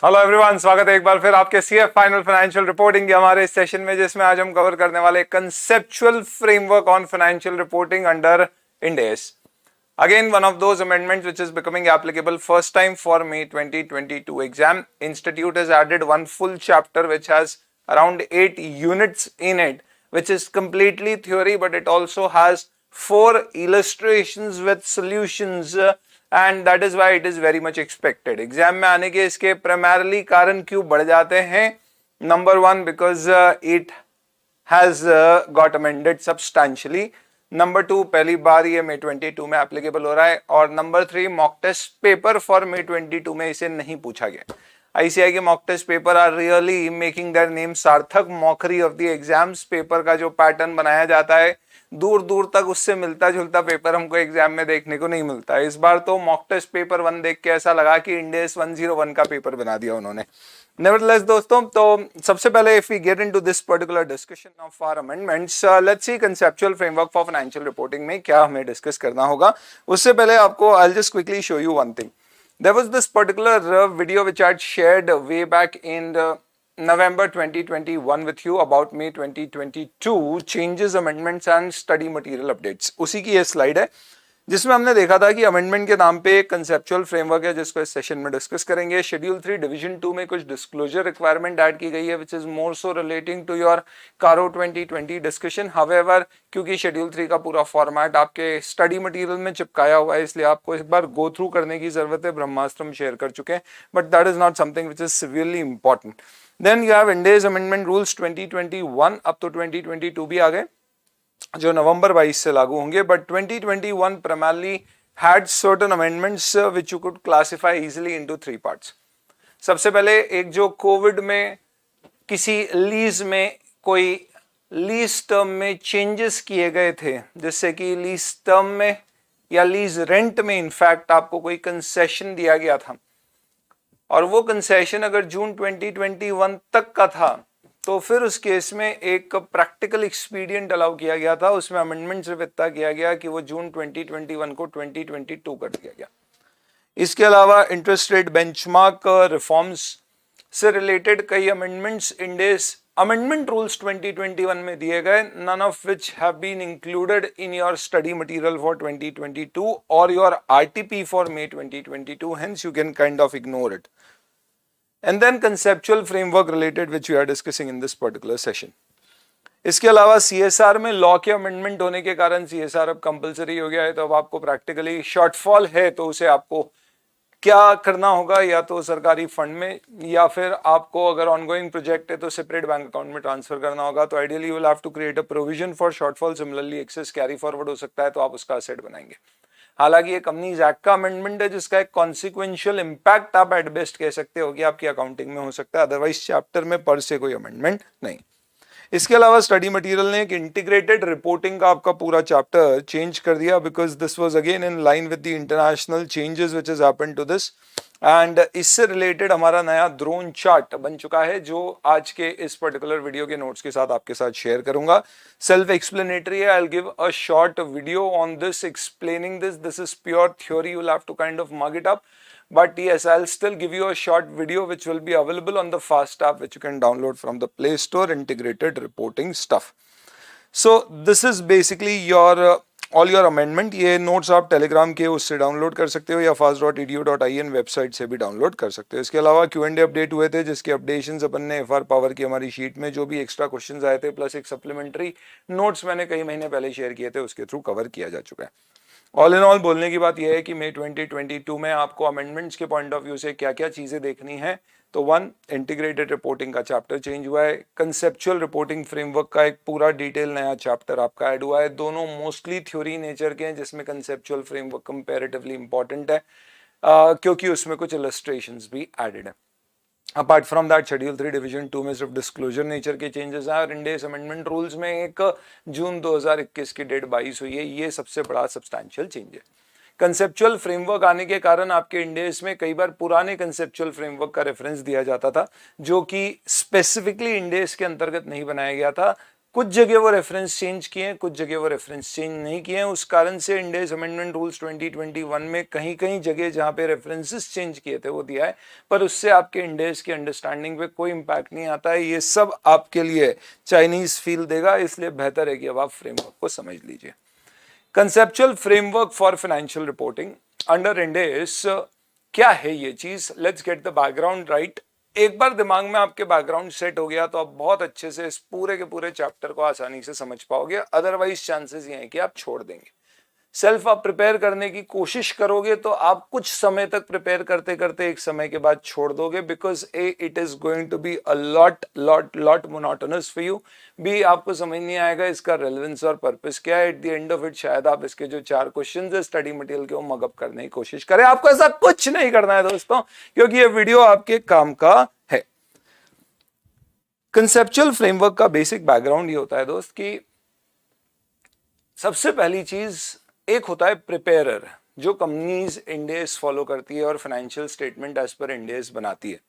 Hello everyone, स्वागत है एक बार फिर आपके सीएफ फाइनल फाइनेंशियल रिपोर्टिंग के हमारे इस सेशन में, जिसमें आज हम कवर करने वाले conceptual framework on financial reporting under end S. Again, one of those amendments which is becoming applicable first time for May 2022 exam. Institute has added one full chapter which has around 8 units in it, which is completely theory, but it also has 4 illustrations with solutions. And that is why it is very much expected. Exam में आने के इसके primarily कारण क्यों बढ़ जाते हैं? Number 1, because it has got amended substantially. Number 2, पहली बार ये May 22 में एप्लीकेबल हो रहा है. और number 3, mock test paper for May 22 में इसे नहीं पूछा गया. ICAI के mock test paper are really making their name सार्थक mockery of the exams. Paper का जो पैटर्न बनाया जाता है, दूर दूर तक उससे मिलता जुलता पेपर हमको एग्जाम में देखने को नहीं मिलता है. इस बार तो मॉक टेस्ट पेपर 1 देख के ऐसा लगा कि इंड एस 101 का पेपर बना दिया उन्होंने. Nevertheless, दोस्तों, तो सबसे पहले if we get into this particular discussion of our amendments, let's see conceptual framework for financial reporting में क्या हमें डिस्कस करना होगा. उससे पहले आपको I'll just quickly show you one thing. There was this particular video which I had shared way back in November 2021 with you about May 2022 changes, amendments and study material updates. उसी की ये slide है जिसमें हमने देखा था कि amendment के नाम पे एक कंसेप्चुअल फ्रेमवर्क है जिसको इस सेशन में डिस्कस करेंगे. शेड्यूल 3 डिवीजन 2 में कुछ डिस्क्लोजर रिक्वायरमेंट ऐड की गई है which is more so relating to your CARO 2020 discussion. However, क्योंकि शेड्यूल 3 का पूरा फॉर्मेट आपके स्टडी मटेरियल में चिपकाया हुआ है, इसलिए आपको एक बार गो थ्रू करने की जरूरत है. ब्रह्मास्त्र हम शेयर कर चुके हैं, but that is not something which is severely important. Then you have Ind AS amendment rules 2021. अब तो 2022 भी आ गए जो नवंबर 22 से लागू होंगे, but 2021 primarily had certain amendments which you could classify easily into 3 parts. सबसे पहले एक जो कोविड में किसी लीज में कोई लीज टर्म में चेंजेस किए गए थे, जिससे कि लीज टर्म में या लीज रेंट में इनफैक्ट आपको कोई कंसेशन दिया गया था, और वो कंसेशन अगर जून 2021 तक का था तो फिर उस केस में एक प्रैक्टिकल एक्सपीडियंट अलाउ किया गया था. उसमें अमेंडमेंट सिर्फ इतना किया गया कि वो जून 2021 को 2022 कर दिया गया. इसके अलावा इंटरेस्ट रेट बेंचमार्क रिफॉर्म्स से रिलेटेड कई amendments Ind AS amendment rules 2021 में दिए गए, none of which have been included in your study material for 2022 और your RTP for May 2022. Hence you can kind of ignore it. And then conceptual framework related which we are discussing in this particular session. इसके अलावा CSR में law के amendment होने के कारण CSR अब compulsory हो गया है, तो अब आपको प्रैक्टिकली शॉर्टफॉल है तो उसे आपको क्या करना होगा, या तो सरकारी फंड में या फिर आपको अगर ऑनगोइंग प्रोजेक्ट है तो सेपरेट बैंक अकाउंट में ट्रांसफर करना होगा. तो ideally you will have to create a provision for shortfall. Similarly excess carry forward हो सकता है तो आप उसका असेट बनाएंगे. हालांकि ये कंपनीज एक्ट का अमेंडमेंट है जिसका एक कॉन्सिक्वेंशियल इंपैक्ट आप एट बेस्ट कह सकते हो कि आपकी अकाउंटिंग में हो सकता है, अदरवाइज चैप्टर में पर से कोई अमेंडमेंट नहीं. इसके अलावा स्टडी मटेरियल ने एक इंटीग्रेटेड रिपोर्टिंग का आपका पूरा चैप्टर चेंज कर दिया, because this was again in line with the international changes which has happened to this. And इससे रिलेटेड हमारा नया ड्रोन चार्ट बन चुका है जो आज के इस पर्टिकुलर वीडियो के नोट्स के साथ आपके साथ शेयर करूंगा. सेल्फ एक्सप्लेनेटरी है. I will give a short video on this explaining this. This is pure theory, you will have to kind of mug it up, but yes, I'll still give you a short video which will be available on the fast app which you can download from the Play Store, integrated reporting stuff. So this is basically your all your amendment. ये notes आप Telegram के उससे download कर सकते हो या fast.edu.in website से भी डाउनलोड कर सकते हो. इसके अलावा Q&A अपडेट हुए थे जिसके अपडेशंस अपन ने FR पावर की हमारी शीट में जो भी एक्स्ट्रा क्वेश्चंस आए थे प्लस एक सप्लीमेंट्री नोट्स मैंने कई महीने पहले शेयर किए थे उसके थ्रू कवर किया जा चुका है. ऑल इन ऑल बोलने की बात यह है कि May 2022 में आपको अमेंडमेंट्स के पॉइंट ऑफ व्यू से क्या क्या चीजें देखनी है. तो 1, इंटीग्रेटेड रिपोर्टिंग का चैप्टर चेंज हुआ है. कंसेप्चुअल रिपोर्टिंग फ्रेमवर्क का एक पूरा डिटेल नया चैप्टर आपका ऐड हुआ है. दोनों मोस्टली थ्योरी नेचर के हैं जिसमें कंसेप्चुअल फ्रेमवर्क कंपैरेटिवली इंपॉर्टेंट है क्योंकि उसमें कुछ इलस्ट्रेशंस भी एडेड है. Apart from that schedule 3 division 2 में सिर्फ डिस्क्लोजर नेचर के चेंजेस हैं और इंड एस अमेंडमेंट रूल्स में एक जून 2021 की डेट 22 हुई है. ये सबसे बड़ा सब्सटैंशियल चेंज है. कंसेप्चुअल फ्रेमवर्क आने के कारण आपके इंड एस में कई बार पुराने कंसेप्चुअल फ्रेमवर्क का रेफरेंस दिया जाता था जो कि स्पेसिफिकली इंड एस के अंतर्गत नहीं बनाया गया था. कुछ जगह वो रेफरेंस चेंज किए हैं, कुछ जगह वो रेफरेंस चेंज नहीं किए हैं। उस कारण से इंड एस अमेंडमेंट रूल्स 2021 में कहीं कहीं जगह जहां पे रेफरेंसेस चेंज किए थे वो दिया है, पर उससे आपके इंड एस की अंडरस्टैंडिंग पे कोई इंपैक्ट नहीं आता है। ये सब आपके लिए चाइनीज फील देगा, इसलिए बेहतर है कि अब आप फ्रेमवर्क को समझ लीजिए। Conceptual framework for financial reporting under end S, क्या है ये चीज? Let's get the background right. एक बार दिमाग में आपके बैकग्राउंड सेट हो गया तो आप बहुत अच्छे से इस पूरे के पूरे चैप्टर को आसानी से समझ पाओगे। अदरवाइज चांसेस ये हैं कि आप छोड़ देंगे। सेल्फ आप प्रिपेयर करने की कोशिश करोगे तो आप कुछ समय तक प्रिपेयर करते करते एक समय के बाद छोड़ दोगे, because uh it is going to be a lot monotonous for you. बी आपको समझ नहीं आएगा इसका रेलेवेंस और पर्पस क्या है। At the end of it शायद आप इसके जो 4 क्वेश्चंस है स्टडी मटेरियल के वो मगअप करने की कोशिश करें। आपको ऐसा कुछ नहीं करना है दोस्तों, क्योंकि ये वीडियो आपके काम का है। कंसेप्चुअल फ्रेमवर्क का बेसिक बैकग्राउंड ये होता है दोस्त कि सबसे पहली चीज एक होता है प्रिपेयरर, जो कंपनीज इंड एस फॉलो करती है और फाइनेंशियल स्टेटमेंट एज पर इंड एस बनाती है,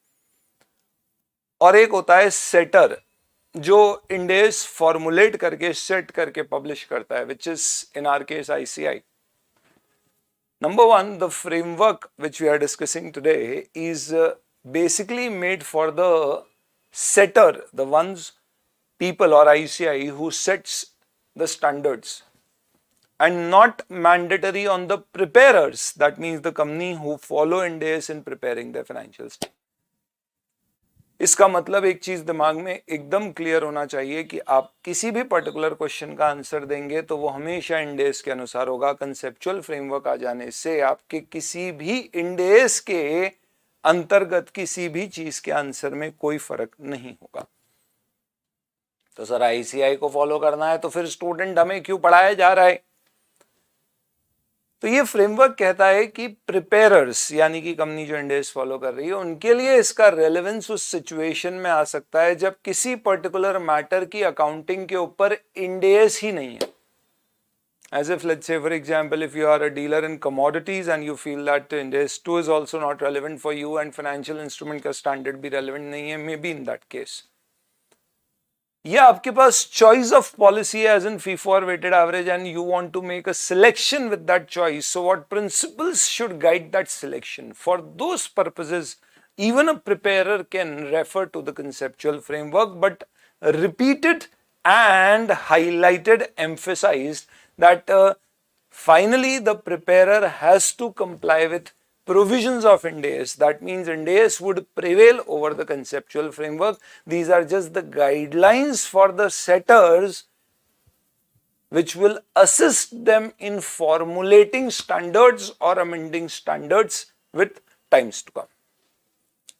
और एक होता है सेटर, जो इंड एस फॉर्मुलेट करके सेट करके पब्लिश करता है, which is in our case ICI. Number one, the framework which we are discussing today is basically made for the setter, the ones people or ICI who sets the standards, and not mandatory on the preparers, that means the company who follow Ind AS in preparing their financial statement. इसका मतलब एक चीज दिमाग में एकदम clear होना चाहिए कि आप किसी भी पर्टिकुलर क्वेश्चन का आंसर देंगे तो वो हमेशा इंड एस के अनुसार होगा। कंसेप्चुअल फ्रेमवर्क आ जाने से आपके किसी भी इंड एस के अंतर्गत किसी भी चीज के आंसर में कोई फर्क नहीं होगा। तो सर ICI को फॉलो करना है तो फिर स्टूडेंट हमें क्यों पढ़ाया जा रहा है? तो ये फ्रेमवर्क कहता है कि प्रिपेयरर्स यानी कि कंपनी जो इंड एस फॉलो कर रही है उनके लिए इसका रेलेवेंस उस सिचुएशन में आ सकता है जब किसी पर्टिकुलर मैटर की अकाउंटिंग के ऊपर इंड एस ही नहीं है। As if, let's say, for example, if you are a dealer in commodities and you feel that Ind AS 2 is also not relevant for you and financial instrument का standard भी relevant नहीं है, maybe in that case. या आपके पास choice of policy है as in FIFO or weighted average and you want to make a selection with that choice. So what principles should guide that selection? For those purposes, even a preparer can refer to the conceptual framework, but repeated and highlighted, emphasized that finally the preparer has to comply with provisions of Ind AS. That means Ind AS would prevail over the conceptual framework. These are just the guidelines for the setters which will assist them in formulating standards or amending standards with times to come.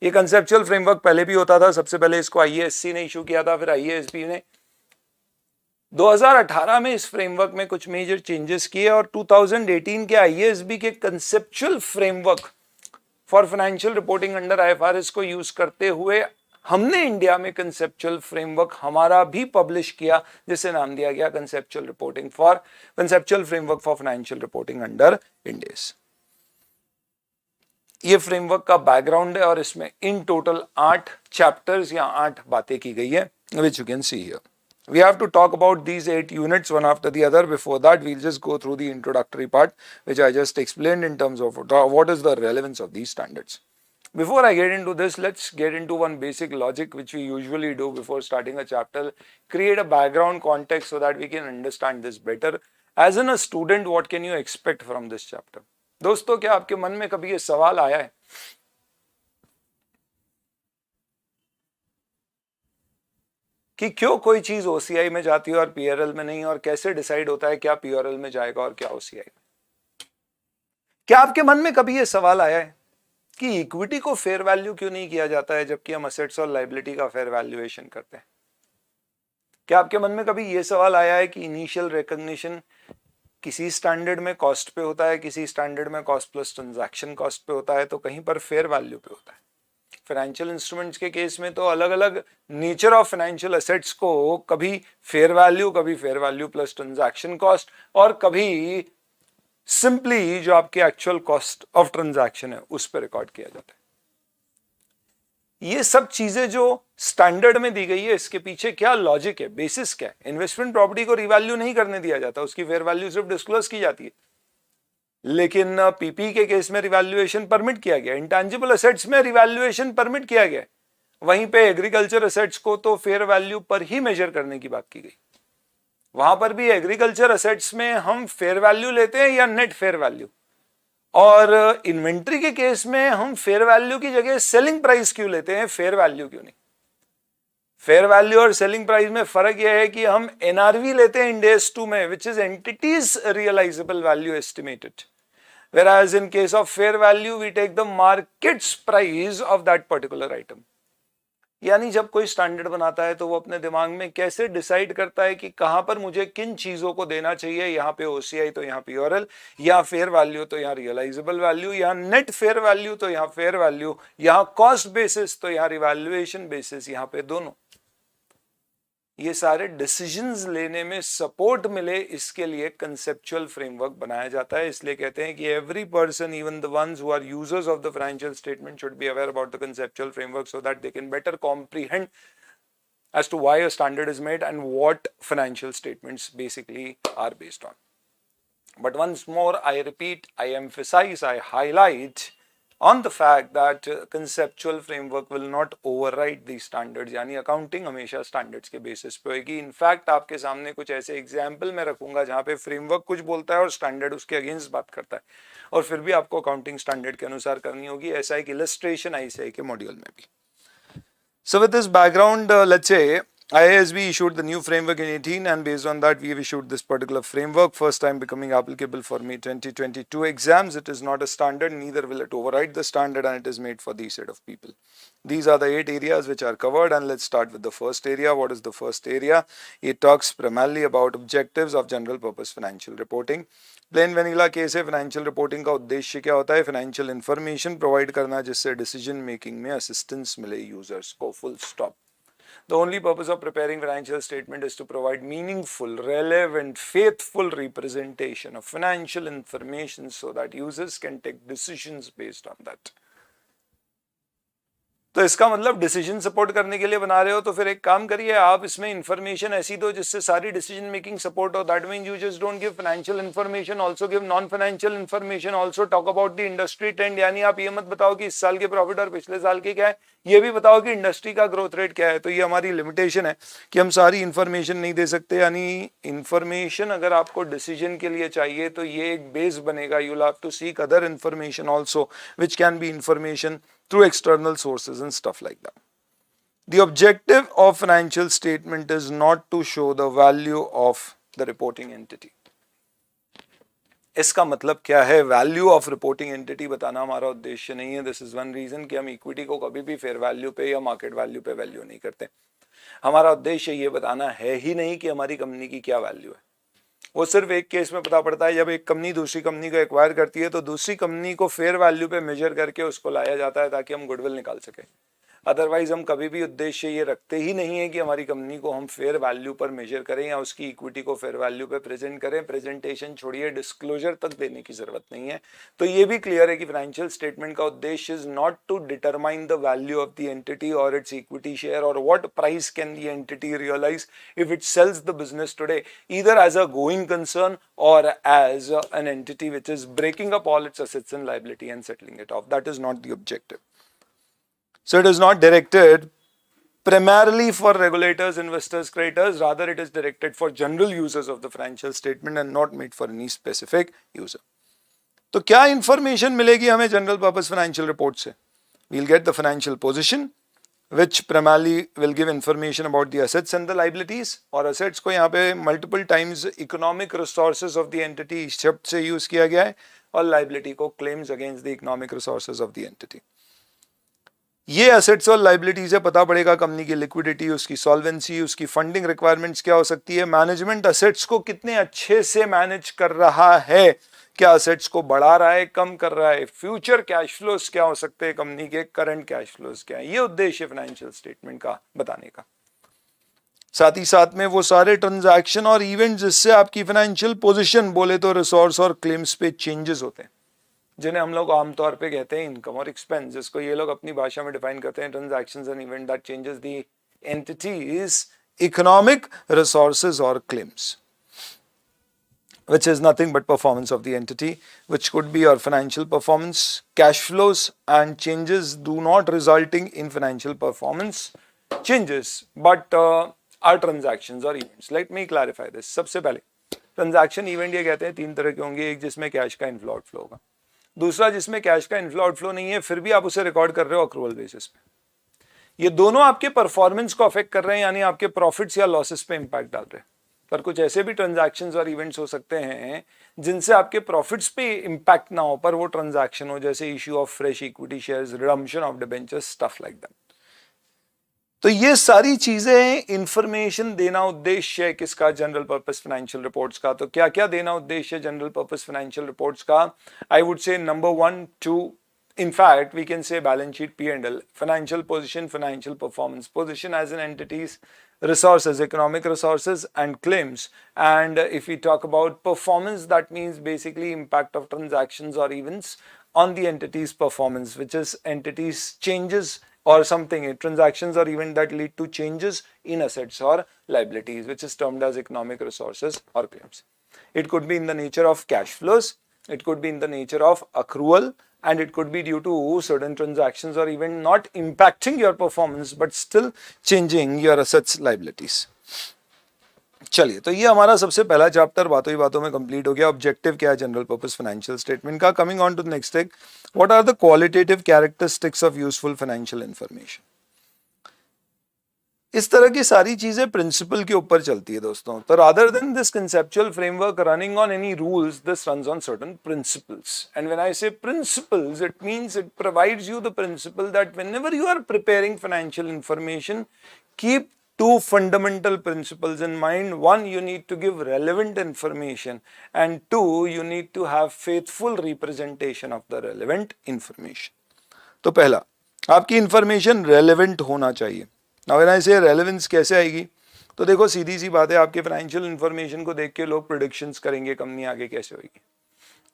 ये conceptual framework पहले भी होता था। सबसे पहले इसको IASC ने issue किया था, फिर IASB ने 2018 में इस फ्रेमवर्क में कुछ मेजर चेंजेस किए और 2018 के IASB के conceptual framework for financial reporting under IFRS को यूज करते हुए हमने इंडिया में कंसेप्चुअल फ्रेमवर्क हमारा भी पब्लिश किया, जिसे नाम दिया गया conceptual framework for financial reporting under Ind AS. ये फ्रेमवर्क का बैकग्राउंड है और इसमें इन टोटल 8 चैप्टर्स या 8 बातें की गई है, which you can see here. We have to talk about these 8 units one after the other. Before that, we'll just go through the introductory part, which I just explained in terms of what is the relevance of these standards. Before I get into this, let's get into one basic logic which we usually do before starting a chapter. Create a background context so that we can understand this better. As in a student, what can you expect from this chapter? दोस्तों, क्या आपके मन में कभी ये सवाल आया है कि क्यों कोई चीज OCI में जाती है और PRL में नहीं, और कैसे डिसाइड होता है क्या PRL में जाएगा और क्या OCI में? क्या आपके मन में कभी यह सवाल आया है कि इक्विटी को फेयर वैल्यू क्यों नहीं किया जाता है जबकि हम असेट्स और लायबिलिटी का फेयर वैल्यूएशन करते हैं? क्या आपके मन में कभी यह सवाल आया है कि इनिशियल रिकॉग्निशन किसी स्टैंडर्ड में कॉस्ट पे होता है, किसी स्टैंडर्ड में कॉस्ट प्लस ट्रांजैक्शन कॉस्ट पे होता है, तो कहीं पर फेयर वैल्यू पे होता है? फाइनेंशियल इंस्ट्रूमेंट्स के केस में तो अलग अलग नेचर ऑफ फाइनेंशियल एसेट्स को कभी fair value plus transaction cost, और कभी सिंपली जो आपके एक्चुअल कॉस्ट ऑफ ट्रांजैक्शन है उस पर रिकॉर्ड किया जाता है। ये सब चीजें जो स्टैंडर्ड में दी गई है, इसके पीछे क्या लॉजिक है, बेसिस क्या है? इन्वेस्टमेंट प्रॉपर्टी को रिवैल्यू नहीं करने दिया जाता, उसकी फेयर वैल्यू सिर्फ डिस्क्लोज की जाती है। लेकिन पीपी के केस में रिवैल्यूएशन परमिट किया गया, इंटेंजिबल एसेट्स में रिवैल्यूएशन परमिट किया गया। वहीं पे एग्रीकल्चर एसेट्स को तो फेयर वैल्यू पर ही मेजर करने की बात की गई। वहां पर भी एग्रीकल्चर एसेट्स में हम फेयर वैल्यू लेते हैं या नेट फेयर वैल्यू, और इन्वेंट्री के केस में हम फेयर वैल्यू की जगह सेलिंग प्राइस क्यों लेते हैं, फेयर वैल्यू क्यों नहीं? फेयर वैल्यू और सेलिंग प्राइस में फर्क यह है कि हम एनआरवी लेते हैं इंड AS 2 में, which is entity's realisable value estimated, whereas in case of fair value we take the market's price of that particular item। यानी जब कोई स्टैंडर्ड बनाता है तो वो अपने दिमाग में कैसे डिसाइड करता है कि कहां पर मुझे किन चीजों को देना चाहिए, यहाँ पे OCI तो यहाँ PRL, या फेयर वैल्यू तो यहाँ रियलाइजेबल वैल्यू, या नेट फेयर वैल्यू तो यहाँ फेयर वैल्यू, यहाँ कॉस्ट बेसिस तो यहाँ रिवैल्यूएशन बेसिस, यहाँ पे दोनों। ये सारे डिसीजंस लेने में सपोर्ट मिले, इसके लिए कंसेप्चुअल फ्रेमवर्क बनाया जाता है। इसलिए कहते हैं कि every person, even the ones who are users of the financial statement, should be aware about the conceptual framework so that they can better comprehend as to why a standard is made and what financial statements basically are based on. But once more, I repeat, I emphasize, I highlight on the fact that conceptual framework will not override these standards। यानी accounting हमेशा standards के basis पे होगी। In fact आपके सामने कुछ ऐसे example मैं रखूंगा जहां पे फ्रेमवर्क कुछ बोलता है और स्टैंडर्ड उसके अगेंस्ट बात करता है, और फिर भी आपको अकाउंटिंग स्टैंडर्ड के अनुसार करनी होगी। ऐसा एक इलस्ट्रेशन ICAI के मॉड्यूल में भी। So with this background, let's say IASB issued the new framework in 18, and based on that we have issued this particular framework, first time becoming applicable for May 2022 exams. It is not a standard, neither will it override the standard, and it is made for these set of people. These are the 8 areas which are covered, and let's start with the first area. What is the first area? It talks primarily about objectives of general purpose financial reporting। Plain vanilla case है। Financial reporting का उद्देश्य क्या होता है? Financial information provide करना जिससे decision making में assistance मिले यूजर्स को, full stop. The only purpose of preparing financial statement is to provide meaningful, relevant, faithful representation of financial information so that users can take decisions based on that। तो इसका मतलब decision support करने के लिए बना रहे हो, तो फिर एक काम करिए, आप इसमें इंफॉर्मेशन ऐसी दो जिससे सारी डिसीजन मेकिंग सपोर्ट हो। That means you just don't give financial information, also give non financial information, also talk about the industry trend. यानी आप ये मत बताओ कि इस साल के प्रॉफिट और पिछले साल के क्या है, ये भी बताओ कि इंडस्ट्री का ग्रोथ रेट क्या है। तो ये हमारी लिमिटेशन है कि हम सारी इंफॉर्मेशन नहीं दे सकते। यानी इंफॉर्मेशन अगर आपको डिसीजन के लिए चाहिए तो ये एक बेस बनेगा। You will have to seek other information also which can be information through external sources and stuff like that। The objective of financial statement is not to show the value of the reporting entity। इसका मतलब क्या है? Value of reporting entity बताना हमारा उद्देश्य नहीं है। This is one reason कि हम इक्विटी को कभी भी फेयर वैल्यू पे या मार्केट वैल्यू पे वैल्यू नहीं करते। हमारा उद्देश्य ये बताना है ही नहीं कि हमारी कंपनी की क्या वैल्यू है। वो सिर्फ एक केस में पता पड़ता है, जब एक कंपनी दूसरी कंपनी को एक्वायर करती है तो दूसरी कंपनी को फेयर वैल्यू पे मेजर करके उसको लाया जाता है ताकि हम गुडविल निकाल सके। अदरवाइज हम कभी भी उद्देश्य ये रखते ही नहीं है कि हमारी कंपनी को हम फेयर वैल्यू पर मेजर करें या उसकी इक्विटी को फेयर वैल्यू पे प्रेजेंट करें। प्रेजेंटेशन छोड़िए, डिस्क्लोजर तक देने की जरूरत नहीं है। तो ये भी क्लियर है कि फाइनेंशियल स्टेटमेंट का उद्देश्य is not to determine the value of the entity और इट्स इक्विटी शेयर और what price can the entity realise if it sells the business today, either as a going concern और as an entity which is breaking up all its assets and liability and settling it off। That is not the objective। So it is not directed primarily for regulators, investors, creditors, rather it is directed for general users of the financial statement and not made for any specific user। तो क्या information मिलेगी हमें general purpose financial report से? We'll get the financial position which primarily will give information about the assets and the liabilities। और assets को यहाँ पे multiple times economic resources of the entity शब्द से यूज किया गया है, और liability को claims against the economic resources of the entity। ये एसेट्स और लाइबिलिटी से पता पड़ेगा कंपनी की लिक्विडिटी, उसकी सॉल्वेंसी, उसकी फंडिंग रिक्वायरमेंट्स क्या हो सकती है, मैनेजमेंट एसेट्स को कितने अच्छे से मैनेज कर रहा है, क्या एसेट्स को बढ़ा रहा है, कम कर रहा है, फ्यूचर कैश फ्लोज क्या हो सकते हैं कंपनी के, करंट कैश फ्लोज क्या है। ये उद्देश्य फाइनेंशियल स्टेटमेंट का बताने का। साथ ही साथ में वो सारे ट्रांजैक्शन और इवेंट जिससे आपकी फाइनेंशियल पोजीशन बोले तो रिसोर्स और क्लेम्स पे चेंजेस होते हैं, जिन्हें हम लोग आमतौर पे कहते हैं इनकम और एक्सपेंस, जिसको ये लोग अपनी भाषा में डिफाइन करते हैं transactions and event that changes the entities economic resources और claims, which is nothing but performance of the entity, which could be your financial performance, cash flows, and changes do not resulting in financial performance changes, but are transactions or events. Let me clarify this. सबसे पहले transaction event ये कहते हैं तीन तरह के होंगे, एक जिसमें कैश का इनफ्लो आउटफ्लो होगा, दूसरा जिसमें कैश का इनफ्लो आउटफ्लो नहीं है फिर भी आप उसे रिकॉर्ड कर रहे हो अक्रूवल बेसिस पे। ये दोनों आपके परफॉर्मेंस को अफेक्ट कर रहे हैं, यानी आपके प्रॉफिट्स या लॉसेस पे इंपैक्ट डाल रहे हैं। पर कुछ ऐसे भी ट्रांजैक्शंस और इवेंट्स हो सकते हैं जिनसे आपके प्रॉफिट्स पे इंपैक्ट ना हो, पर वो ट्रांजैक्शन हो, जैसे issue of fresh equity shares, redemption of debentures, stuff like that. तो ये सारी चीजें इंफॉर्मेशन देना उद्देश्य है किसका, जनरल पर्पस फाइनेंशियल रिपोर्ट्स का। तो क्या क्या देना उद्देश्य है जनरल पर्पस फाइनेंशियल रिपोर्ट्स का? I would say number 1, 2, in fact we can say balance sheet, P&L, financial position, financial performance, position as an entity's resources, economic resources and claims. And if we talk about performance, that means basically impact of transactions or events on the entity's performance, which is entity's changes or something, transactions or event that lead to changes in assets or liabilities, which is termed as economic resources or claims. It could be in the nature of cash flows, it could be in the nature of accrual, and it could be due to certain transactions or even not impacting your performance but still changing your assets liabilities. चलिए, तो ये हमारा सबसे पहला chapter बातों ही बातों में complete हो गया। ऑब्जेक्टिव क्या है जनरल पर्पस फाइनेंशियल स्टेटमेंट का। Coming on to the next take, what are the qualitative characteristics of useful financial information. इस तरह की सारी चीजें प्रिंसिपल के ऊपर चलती है दोस्तों। तो rather than this conceptual framework running on any rules, this runs on certain principles. And when I say principles, it means it provides you the principle that whenever you are preparing financial information, keep two fundamental principles in mind. One, you need to give relevant information, and two, you need to have faithful representation of the relevant information. तो पहला, आपकी information relevant होना चाहिए। Now when I say relevance कैसे आएगी, तो देखो सीधी सी बात है, आपके फाइनेंशियल इंफॉर्मेशन को देख के लोग प्रिडिक्शंस करेंगे कंपनी आगे कैसे होगी।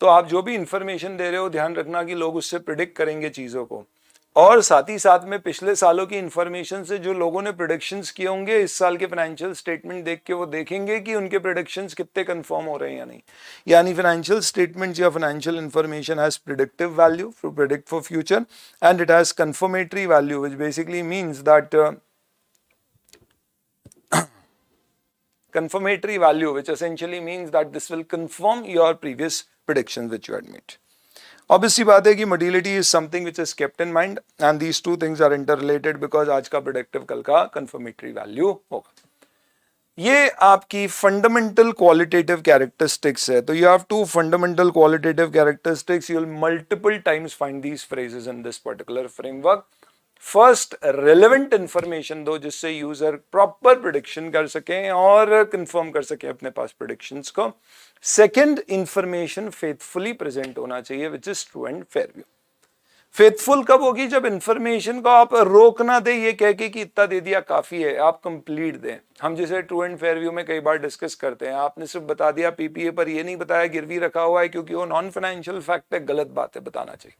तो आप जो भी इंफॉर्मेशन दे रहे हो ध्यान रखना कि लोग उससे प्रिडिक्ट करेंगे चीजों को, और साथ ही साथ में पिछले सालों की इंफॉर्मेशन से जो लोगों ने प्रेडिक्शंस किए होंगे, इस साल के फाइनेंशियल स्टेटमेंट देख के वो देखेंगे कि उनके प्रेडिक्शंस कितने कंफर्म हो रहे हैं या नहीं। यानी फाइनेंशियल स्टेटमेंट्स या financial information has predictive value to predict for future, and it has confirmatory value which basically means that confirmatory value, which essentially means that this will confirm your previous predictions which you had made. Obviously बात है कि motility is something which is kept in mind, and these two things are interrelated because आज का predictive कल का confirmatory value होगा। ये आपकी fundamental qualitative characteristics है। तो you have two fundamental qualitative characteristics. You will multiple times find these phrases in this particular framework. First, relevant information दो जिससे यूजर प्रॉपर प्रेडिक्शन कर सके और कंफर्म कर सके अपने पास प्रेडिक्शंस को। सेकंड, इंफॉर्मेशन फेथफुली प्रेजेंट होना चाहिए, which is true and fair view. Faithful कब होगी? जब इंफॉर्मेशन को आप रोक ना दे ये कह के कि इतना दे दिया काफी है, आप कंप्लीट दें। हम जिसे ट्रू एंड फेयर व्यू में कई बार डिस्कस करते हैं, आपने सिर्फ बता दिया पीपीए पर ये नहीं बताया गिरवी रखा हुआ है क्योंकि वो नॉन फाइनेंशियल फैक्ट है, गलत बात है, बताना चाहिए।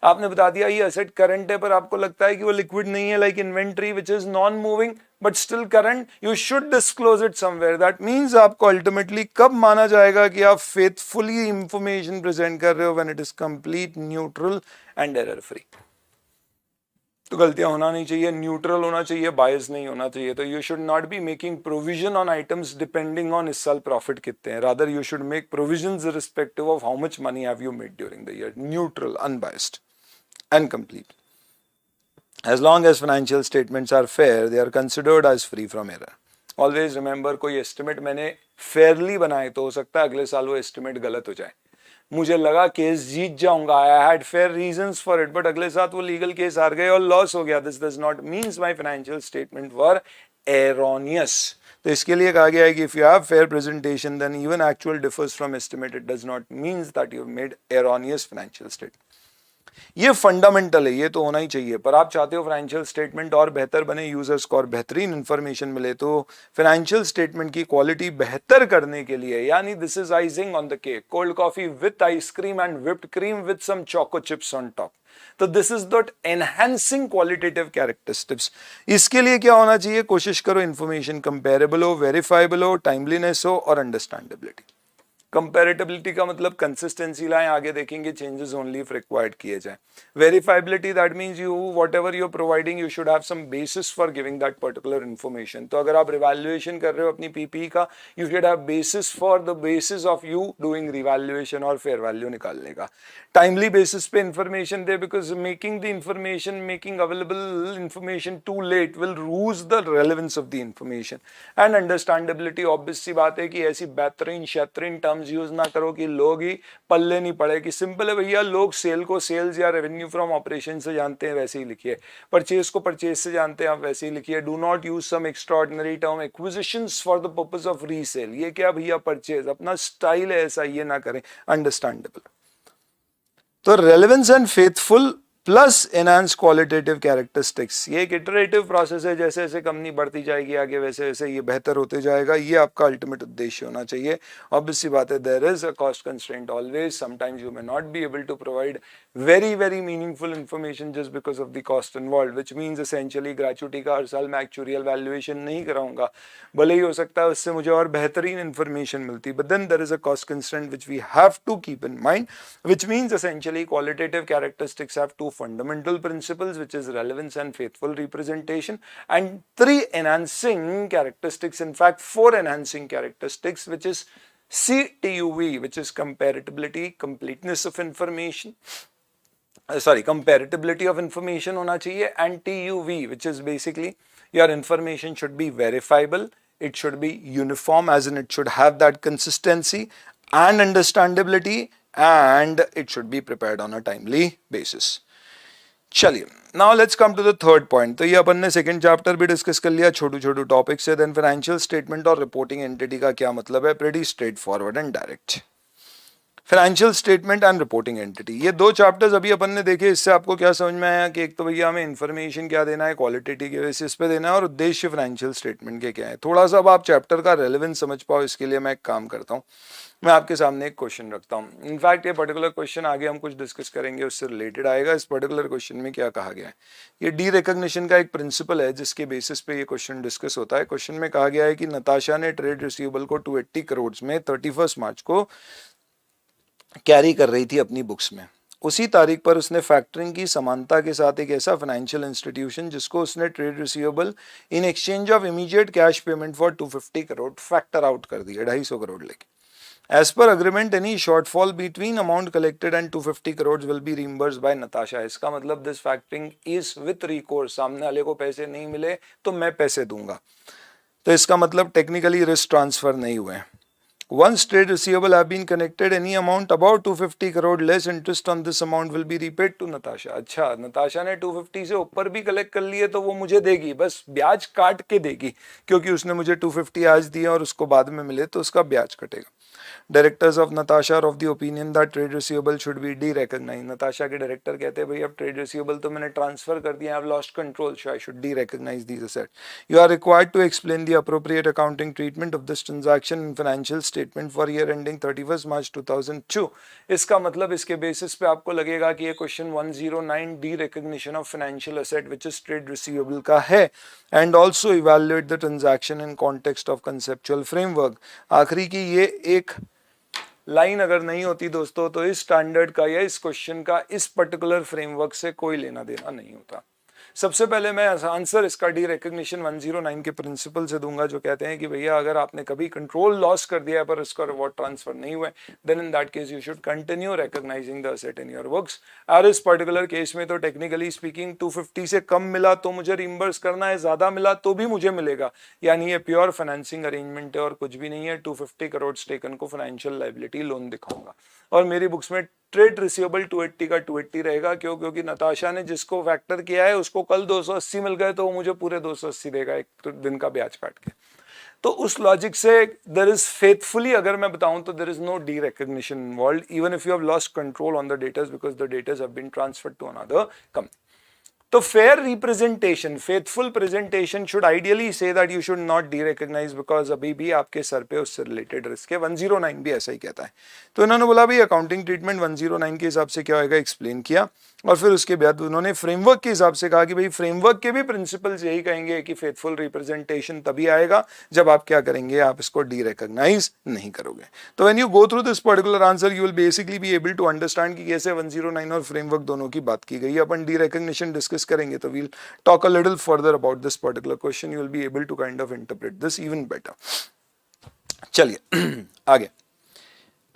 आपने बता दिया ये एसेट करंट है पर आपको लगता है कि वो लिक्विड नहीं है, like inventory which is non moving but still current, you should disclose it somewhere. That means आपको अल्टीमेटली कब माना जाएगा कि आप फेथफुली इंफॉर्मेशन प्रेजेंट कर रहे हो? When it is complete, neutral and error free. तो गलतियां होना नहीं चाहिए, न्यूट्रल होना चाहिए, बायस नहीं होना चाहिए। तो you should not be making provision on items depending on इस साल प्रॉफिट कितने हैं, rather you should make provisions respective of how much money have you made during the year. Neutral, unbiased and complete. As long as financial statements are fair, they are considered as free from error. Always remember, कोई estimate मैंने Fairlie बनाए तो हो सकता है अगले साल वो एस्टिमेट गलत हो जाए। मुझे लगा केस जीत जाऊंगा, I had fair reasons for it, but अगले साथ वो लीगल केस हार गए और लॉस हो गया। This does not means my financial statement were erroneous. तो इसके लिए कहा गया है कि if you have fair presentation then even actual differs from estimate, it does not means that you have made erroneous financial statement. ये fundamental है, ये तो होना ही चाहिए। पर आप चाहते हो फाइनेंशियल स्टेटमेंट और बेहतर बने, यूजर्स को और बेहतरीन इंफॉर्मेशन मिले, तो फाइनेंशियल स्टेटमेंट की क्वालिटी बेहतर करने के लिए, यानी this is icing on the cake, cold coffee with ice cream and whipped cream with some choco chips on top. तो this is the enhancing qualitative characteristics. इसके लिए क्या होना चाहिए? कोशिश करो इन्फॉर्मेशन कंपेरेबल हो, वेरीफाइबल हो, टाइमलीनेस हो और अंडरस्टैंडेबिलिटी। कंपैरेटिबिलिटी का मतलब कंसिस्टेंसी लाएं, आगे देखेंगे चेंजेस ओनली इफ रिक्वायर्ड किए जाए। Verifiability, that means you whatever you are providing you should have some basis for giving that particular information. तो अगर आप रिवैल्यूएशन कर रहे हो अपनी पीपी का, you should have basis for the basis of you doing revaluation और fair value निकालने का। टाइमली बेसिस पे इंफॉर्मेशन दे, because making the information, making available information too late will lose the relevance of the information. And understandability, obvious सी बात है कि ऐसी बेहतरीन शतरीन टर्म्स यूज ना करो कि लोग ही पल्ले नहीं पड़े, कि सिंपल है भैया, लोग सेल को सेल्स या रेवेन्यू फ्रॉम ऑपरेशन से जानते हैं, वैसे ही लिखिए। परचेज को परचेज से जानते हैं, आप वैसे ही लिखिए। Do not use some extraordinary term, acquisitions for the purpose of resale. ये क्या भैया, परचेज, अपना स्टाइल है ऐसा, ये ना करें। अंडरस्टैंडेबल। तो relevance and faithful plus enhance qualitative characteristics, ये एक इटरेटिव प्रोसेस है। जैसे जैसे कंपनी बढ़ती जाएगी आगे, वैसे वैसे ये बेहतर होते जाएगा। ये आपका अल्टीमेट उद्देश्य होना चाहिए। ऑब्वियस सी बात है, there is a cost constraint always. Sometimes you may not be able to provide very very meaningful information just because of the cost involve, which means essentially gratuity का हर साल मैं एक्चुरियल वैल्यूएशन नहीं कराऊंगा, भले ही हो सकता है उससे मुझे और बेहतरीन इंफॉर्मेशन मिलती, but then there is a cost constraint which we have to keep in mind, which means essentially qualitative characteristics have to fundamental principles, which is relevance and faithful representation, and 3 enhancing characteristics, in fact 4 enhancing characteristics, which is CTUV, which is comparability, completeness of information, comparability of information होना चाहिए, and TUV, which is basically your information should be verifiable, it should be uniform, as in it should have that consistency and understandability, and it should be prepared on a timely basis. चलिए, now let's come to the third point. तो ये अपन ने second chapter भी discuss कर लिया, छोटू छोटू topic से। Then financial statement और reporting entity का क्या मतलब है, pretty straight forward and direct. Financial statement and reporting entity, ये 2 चैप्टर्स अभी अपन ने देखे। इससे आपको क्या समझ में आया कि एक तो भैया हमें इन्फॉर्मेशन क्या देना है, क्वालिटेटिव के बेसिस पे देना है, और उद्देश्य फाइनेंशियल स्टेटमेंट के क्या है। थोड़ा सा अब आप चैप्टर का रेलेवेंस समझ पाओ, इसके लिए मैं एक काम करता हूँ, मैं आपके सामने एक क्वेश्चन रखता हूँ। इनफैक्ट ये पर्टिकुलर क्वेश्चन आगे हम कुछ डिस्कस करेंगे, उससे रिलेटेड आएगा। इस पर्टिकुलर क्वेश्चन में क्या कहा गया है, ये डी रिकॉग्निशन का एक प्रिंसिपल है जिसके बेसिस पे ये क्वेश्चन डिस्कस होता है। क्वेश्चन में कहा गया है कि नताशा ने ट्रेड रिसीवेबल को 280 करोड़ में 31 मार्च को कैरी कर रही थी अपनी बुक्स में। उसी तारीख पर उसने फैक्टरिंग की समानता के साथ एक ऐसा फाइनेंशियल इंस्टीट्यूशन जिसको उसने trade receivable in exchange of immediate cash payment for 250 crore factor out कर दिया, 250 करोड़ लेके। As per agreement, any shortfall between amount collected and 250 crores will be reimbursed by Natasha. इसका मतलब this factoring is with recourse, सामने वाले को पैसे नहीं मिले तो मैं पैसे दूंगा। तो इसका मतलब टेक्निकली रिस्क ट्रांसफर नहीं हुए। Once trade receivable have been connected, any amount about 250 crore less interest on this amount will be repaid to Natasha. अच्छा, नताशा ने 250 से ऊपर भी कलेक्ट कर लिए तो वो मुझे देगी, बस ब्याज काट के देगी, क्योंकि उसने मुझे 250 आज दिया और उसको बाद में मिले तो उसका ब्याज कटेगा। Directors of Natasha are of the opinion that trade receivable should be derecognise. Natasha के डायरेक्टर कहते हैं भाई अब ट्रेड रिसीवेबल तो मैंने ट्रांसफर कर दिया, I have lost control, so I should derecognise this asset. You are required to explain the appropriate accounting treatment of this transaction in financial statement for year ending 31 March 2002। इसका मतलब इसके basis पे आपको लगेगा कि ये question 109 D recognition of financial asset which is trade receivable का है, and also evaluate the transaction in context of conceptual framework. आखिरी की ये एक लाइन अगर नहीं होती दोस्तों तो इस स्टैंडर्ड का या इस क्वेश्चन का इस पर्टिकुलर फ्रेमवर्क से कोई लेना देना नहीं होता। सबसे पहले मैं आंसर इसका डी रिकॉग्निशन 109 के प्रिंसिपल से दूंगा, जो कहते हैं कि भैया अगर आपने कभी कंट्रोल लॉस कर दिया है पर इसका रिवॉर्ड ट्रांसफर नहीं हुआ, then in that case you should continue recognising the asset in your books. और इस पर्टिकुलर केस में तो टेक्निकली स्पीकिंग 250 से कम मिला तो मुझे रिइंबर्स करना है, ज्यादा मिला तो भी मुझे मिलेगा, यानी ये प्योर फाइनेंसिंग अरेंजमेंट है और कुछ भी नहीं है। 250 करोड़ टेकन को फाइनेंशियल लायबिलिटी लोन दिखाऊंगा और मेरी बुक्स में ट्रेड रिसीवेबल 280 का 280 रहेगा। क्यों? क्योंकि नताशा ने जिसको फैक्टर किया है उसको कल 280 मिल गए तो वो मुझे पूरे 280 देगा एक दिन का ब्याज काट के। तो उस लॉजिक से देयर इज फेथफुली अगर मैं बताऊं तो there is no derecognition involve even if you have lost control on the data because the data have been transferred to another company. तो fair representation, faithful presentation should ideally say that you should not de-recognize because अभी भी आपके sir पे उससे related risk है. 109 भी ऐसा ही कहता है. तो इन्होंने बोला भाई अकाउंटिंग ट्रीटमेंट 109 के हिसाब से क्या होगा, एक्सप्लेन किया. और फिर उसके बाद उन्होंने फ्रेमवर्क के हिसाब से कहा कि भाई फ्रेमवर्क के भी प्रिंसिपल्स यही कहेंगे कि फेथफुल रिप्रेजेंटेशन तभी आएगा जब आप क्या करेंगे, आप इसको डी रिकॉग्नाइज नहीं करोगे. तो when you go through this particular answer you will basically be able to understand कि कैसे 109 और फ्रेमवर्क दोनों की बात की गई है. अपन डी रिकॉग्निशन डिस्कस करेंगे तो we'll talk a little further about this particular question. You will be able to kind of interpret this even better. चलिए आगे.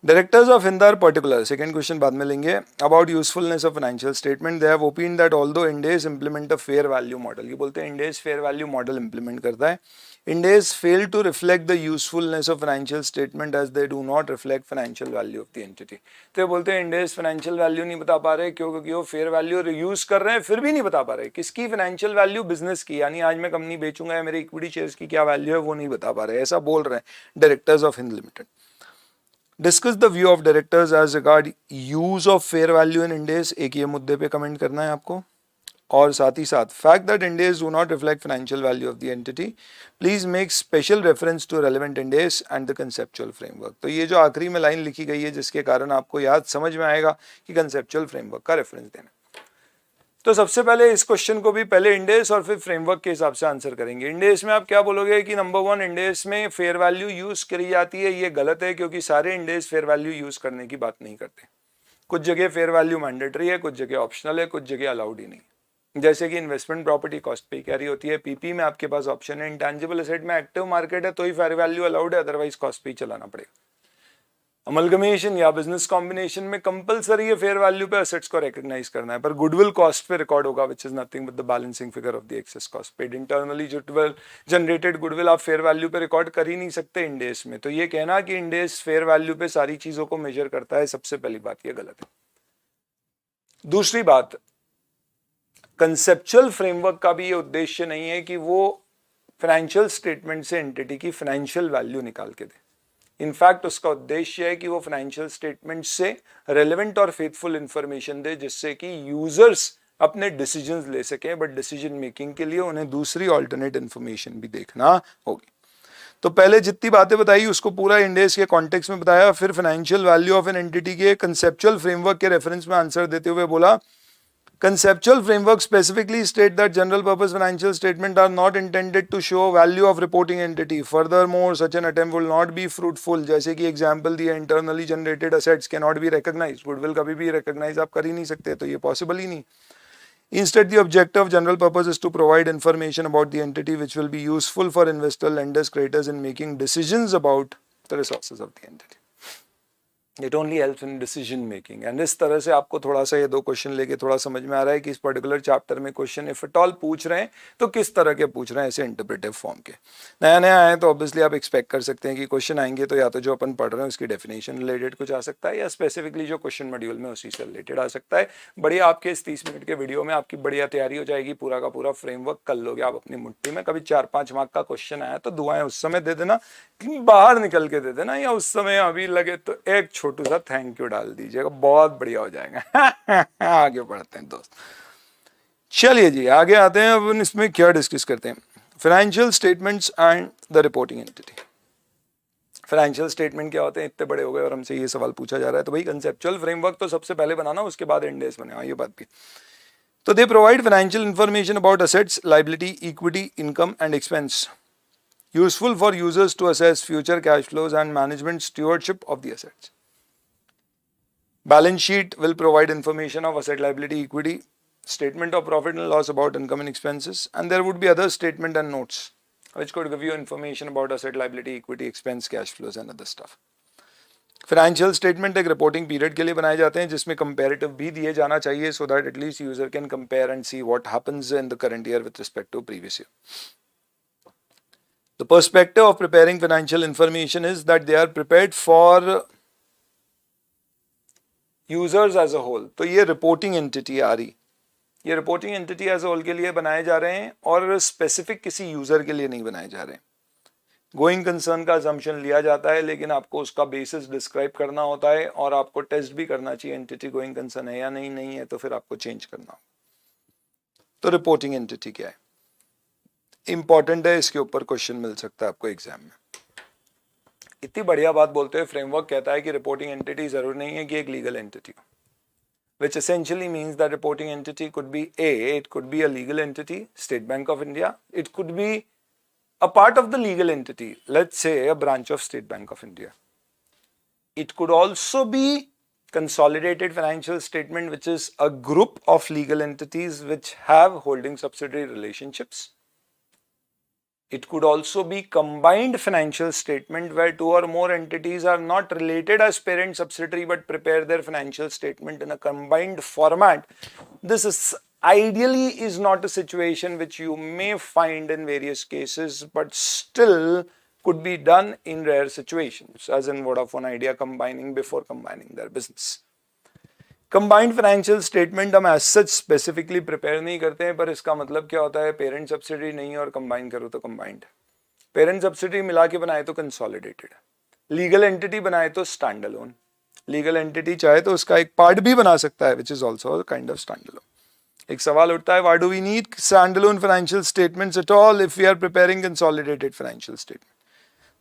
Directors of Hindar particular, second question बाद में लेंगे, about usefulness of financial statement. They have opined that although Ind AS implement a fair value model, ये बोलते हैं Ind AS fair value model implement करता है, Ind AS fail to reflect the usefulness of financial statement as they do not reflect financial value of the entity. तो ये बोलते हैं Ind AS financial value नहीं बता पा रहे क्योंकि वो fair value यूज कर रहे हैं फिर भी नहीं बता पा रहे. किसकी financial value, business की, यानी आज मैं कंपनी बेचूंगा या मेरे इक्विटी शेयर्स की क्या वैल्यू है वो नहीं बता पा रहे. ऐसा बोल रहे हैं directors of Hind limited. Discuss the view of directors as regard use of fair value in Ind AS. एक ये मुद्दे पे कमेंट करना है आपको. और साथ ही साथ fact that Ind AS do not reflect financial value of the entity, please make special reference to relevant Ind AS and the conceptual framework. तो ये जो आखिरी में लाइन लिखी गई है जिसके कारण आपको याद समझ में आएगा कि कंसेप्चुअल फ्रेमवर्क का रेफरेंस देना. तो सबसे पहले इस क्वेश्चन को भी पहले Ind AS और फिर फ्रेमवर्क के हिसाब से आंसर करेंगे. Ind AS में आप क्या बोलोगे कि नंबर 1 Ind AS में फेयर वैल्यू यूज करी जाती है. ये गलत है क्योंकि सारे Ind AS fair value use करने की बात नहीं करते. कुछ जगह फेयर वैल्यू मैंडेटरी है, कुछ जगह ऑप्शनल है, कुछ जगह अलाउड ही नहीं. जैसे कि इन्वेस्टमेंट प्रॉपर्टी कॉस्ट पे कैरी होती है, पीपी में आपके पास ऑप्शन है, इंटेंजिबल एसेट में एक्टिव मार्केट है तो ही फेयर वैल्यू अलाउड है, अदरवाइज कॉस्ट पे ही चलाना पड़ेगा. अमलगमेशन या बिजनेस कॉम्बिनेशन में कंपलसरी है फेयर वैल्यू पे एसेट्स को रिकॉग्नाइज करना है, पर गुडविल कॉस्ट पे रिकॉर्ड होगा which is nothing but the balancing figure of the excess cost paid. Internally जो जनरेटेड गुडविल आप फेयर वैल्यू पे रिकॉर्ड कर ही नहीं सकते Ind AS में. तो ये कहना कि Ind AS फेयर वैल्यू पे सारी चीजों को मेजर करता है, सबसे पहली बात ये गलत है. दूसरी बात, कंसेप्चुअल फ्रेमवर्क का भी ये उद्देश्य नहीं है कि वो फाइनेंशियल स्टेटमेंट से एंटिटी की फाइनेंशियल वैल्यू निकाल के दे. इनफैक्ट उसका उद्देश्य है कि वो फाइनेंशियल स्टेटमेंट से रेलेवेंट और फेथफुल इंफॉर्मेशन दे जिससे कि यूजर्स अपने डिसीजंस ले सकें, बट डिसीजन मेकिंग के लिए उन्हें दूसरी ऑल्टरनेट इंफॉर्मेशन भी देखना होगी. तो पहले जितनी बातें बताई उसको पूरा Ind AS के कॉन्टेक्स्ट में बताया, फिर financial value of an entity के कंसेप्चुअल फ्रेमवर्क के रेफरेंस में आंसर देते हुए बोला conceptual framework specifically state that general purpose financial statements are not intended to show value of reporting entity. Furthermore, such an attempt will not be fruitful. जैसे कि example दिया, internally generated assets cannot be recognized. Goodwill कभी भी recognize आप कर ही नहीं सकते, तो ये possible ही नहीं. Instead, the objective of general purpose is to provide information about the entity which will be useful for investor, lenders, creditors in making decisions about the resources of the entity. It only helps in decision making. And इस तरह से आपको थोड़ा सा ये दो question लेके थोड़ा समझ में आ रहा है कि इस पर्टिकुलर चैप्टर में क्वेश्चन इफ एट ऑल पूछ रहे हैं तो किस तरह के पूछ रहे हैं, ऐसे इंटरप्रेटिव फॉर्म के. नया नया आए तो ऑब्वियसली आप एक्सपेक्ट कर सकते हैं कि क्वेश्चन आएंगे तो या तो जो अपन पढ़ रहे हैं उसकी डेफिनेशन रिलेटेड कुछ आ सकता है या स्पेसिफिकली जो क्वेश्चन मॉड्यूल में उसी से रिलेटेड आ सकता है. बढ़िया आपके इस 30 मिनट के वीडियो में आपकी बढ़िया तैयारी हो जाएगी, पूरा का पूरा फ्रेमवर्क कर लोगे आप अपनी मुट्ठी में. कभी 4-5 मार्क का क्वेश्चन आया तो दुआएं उस समय दे देना, बाहर निकल के दे देना, या उस समय अभी लगे तो एक छोटू सा थैंक यू डाल दीजिएगा, बहुत बढ़िया हो जाएगा. आगे बढ़ते हैं दोस्त. चलिए जी आगे आते हैं. अब इसमें क्या डिस्कस करते हैं, financial statements and the reporting entity. Financial statement क्या होते हैं, इतने बड़े हो गए और हमसे ये सवाल पूछा जा रहा है. तो भाई कंसेप्चुअल फ्रेमवर्क तो सबसे पहले बनाना, उसके बाद Ind AS बने, ये बात भी. तो they provide financial information about assets, liability, equity, income and expense, useful for users to assess future cash flows and management stewardship of the assets. Balance sheet will provide information of asset, liability, equity, statement of profit and loss about income and expenses, and there would be other statement and notes which could give you information about asset, liability, equity, expense, cash flows and other stuff. Financial statement एक reporting period के लिए बनाए जाते हैं जिसमें comparative भी दिए जाना चाहिए so that at least user can compare and see what happens in the current year with respect to previous year. The perspective of preparing financial information is that they are prepared for users as a whole. तो ये reporting entity आ रही, ये reporting entity as a whole के लिए बनाए जा रहे हैं और स्पेसिफिक किसी यूजर के लिए नहीं बनाए जा रहे हैं. गोइंग कंसर्न का assumption लिया जाता है, लेकिन आपको उसका बेसिस डिस्क्राइब करना होता है और आपको टेस्ट भी करना चाहिए एंटिटी गोइंग कंसर्न है या नहीं, नहीं है तो फिर आपको चेंज करना होगा। तो रिपोर्टिंग एंटिटी क्या है, इंपॉर्टेंट है, इसके ऊपर क्वेश्चन मिल सकता है आपको एग्जाम में। इतनी बढ़िया बात बोलते हुए फ्रेमवर्क कहता है कि रिपोर्टिंग एंटिटी जरूर नहीं है कि एक लीगल एंटिटी हो, which essentially means that reporting entity could be it could be a legal entity, State Bank of India, it could be a part of the legal entity, let's say a branch of State Bank of India. It could also be consolidated financial statement, which is a group of legal entities which have holding subsidiary relationships. It could also be combined financial statement where two or more entities are not related as parent subsidiary but prepare their financial statement in a combined format. This is ideally is not a situation which you may find in various cases, but still could be done in rare situations, as in Vodafone Idea combining before combining their business. Combined financial statement हम as such specifically prepare नहीं करते हैं, पर इसका मतलब क्या होता है, पेरेंट सब्सिडी नहीं है और कंबाइन करो तो कंबाइंड, पेरेंट सब्सिडी मिला के बनाए तो कंसोलिडेटेड, लीगल एंटिटी बनाए तो स्टैंड अलोन, लीगल एंटिटी चाहे तो उसका एक पार्ट भी बना सकता है which is also kind of stand alone. एक सवाल उठता है, why do we need stand alone financial statements at all if we are preparing consolidated financial statement?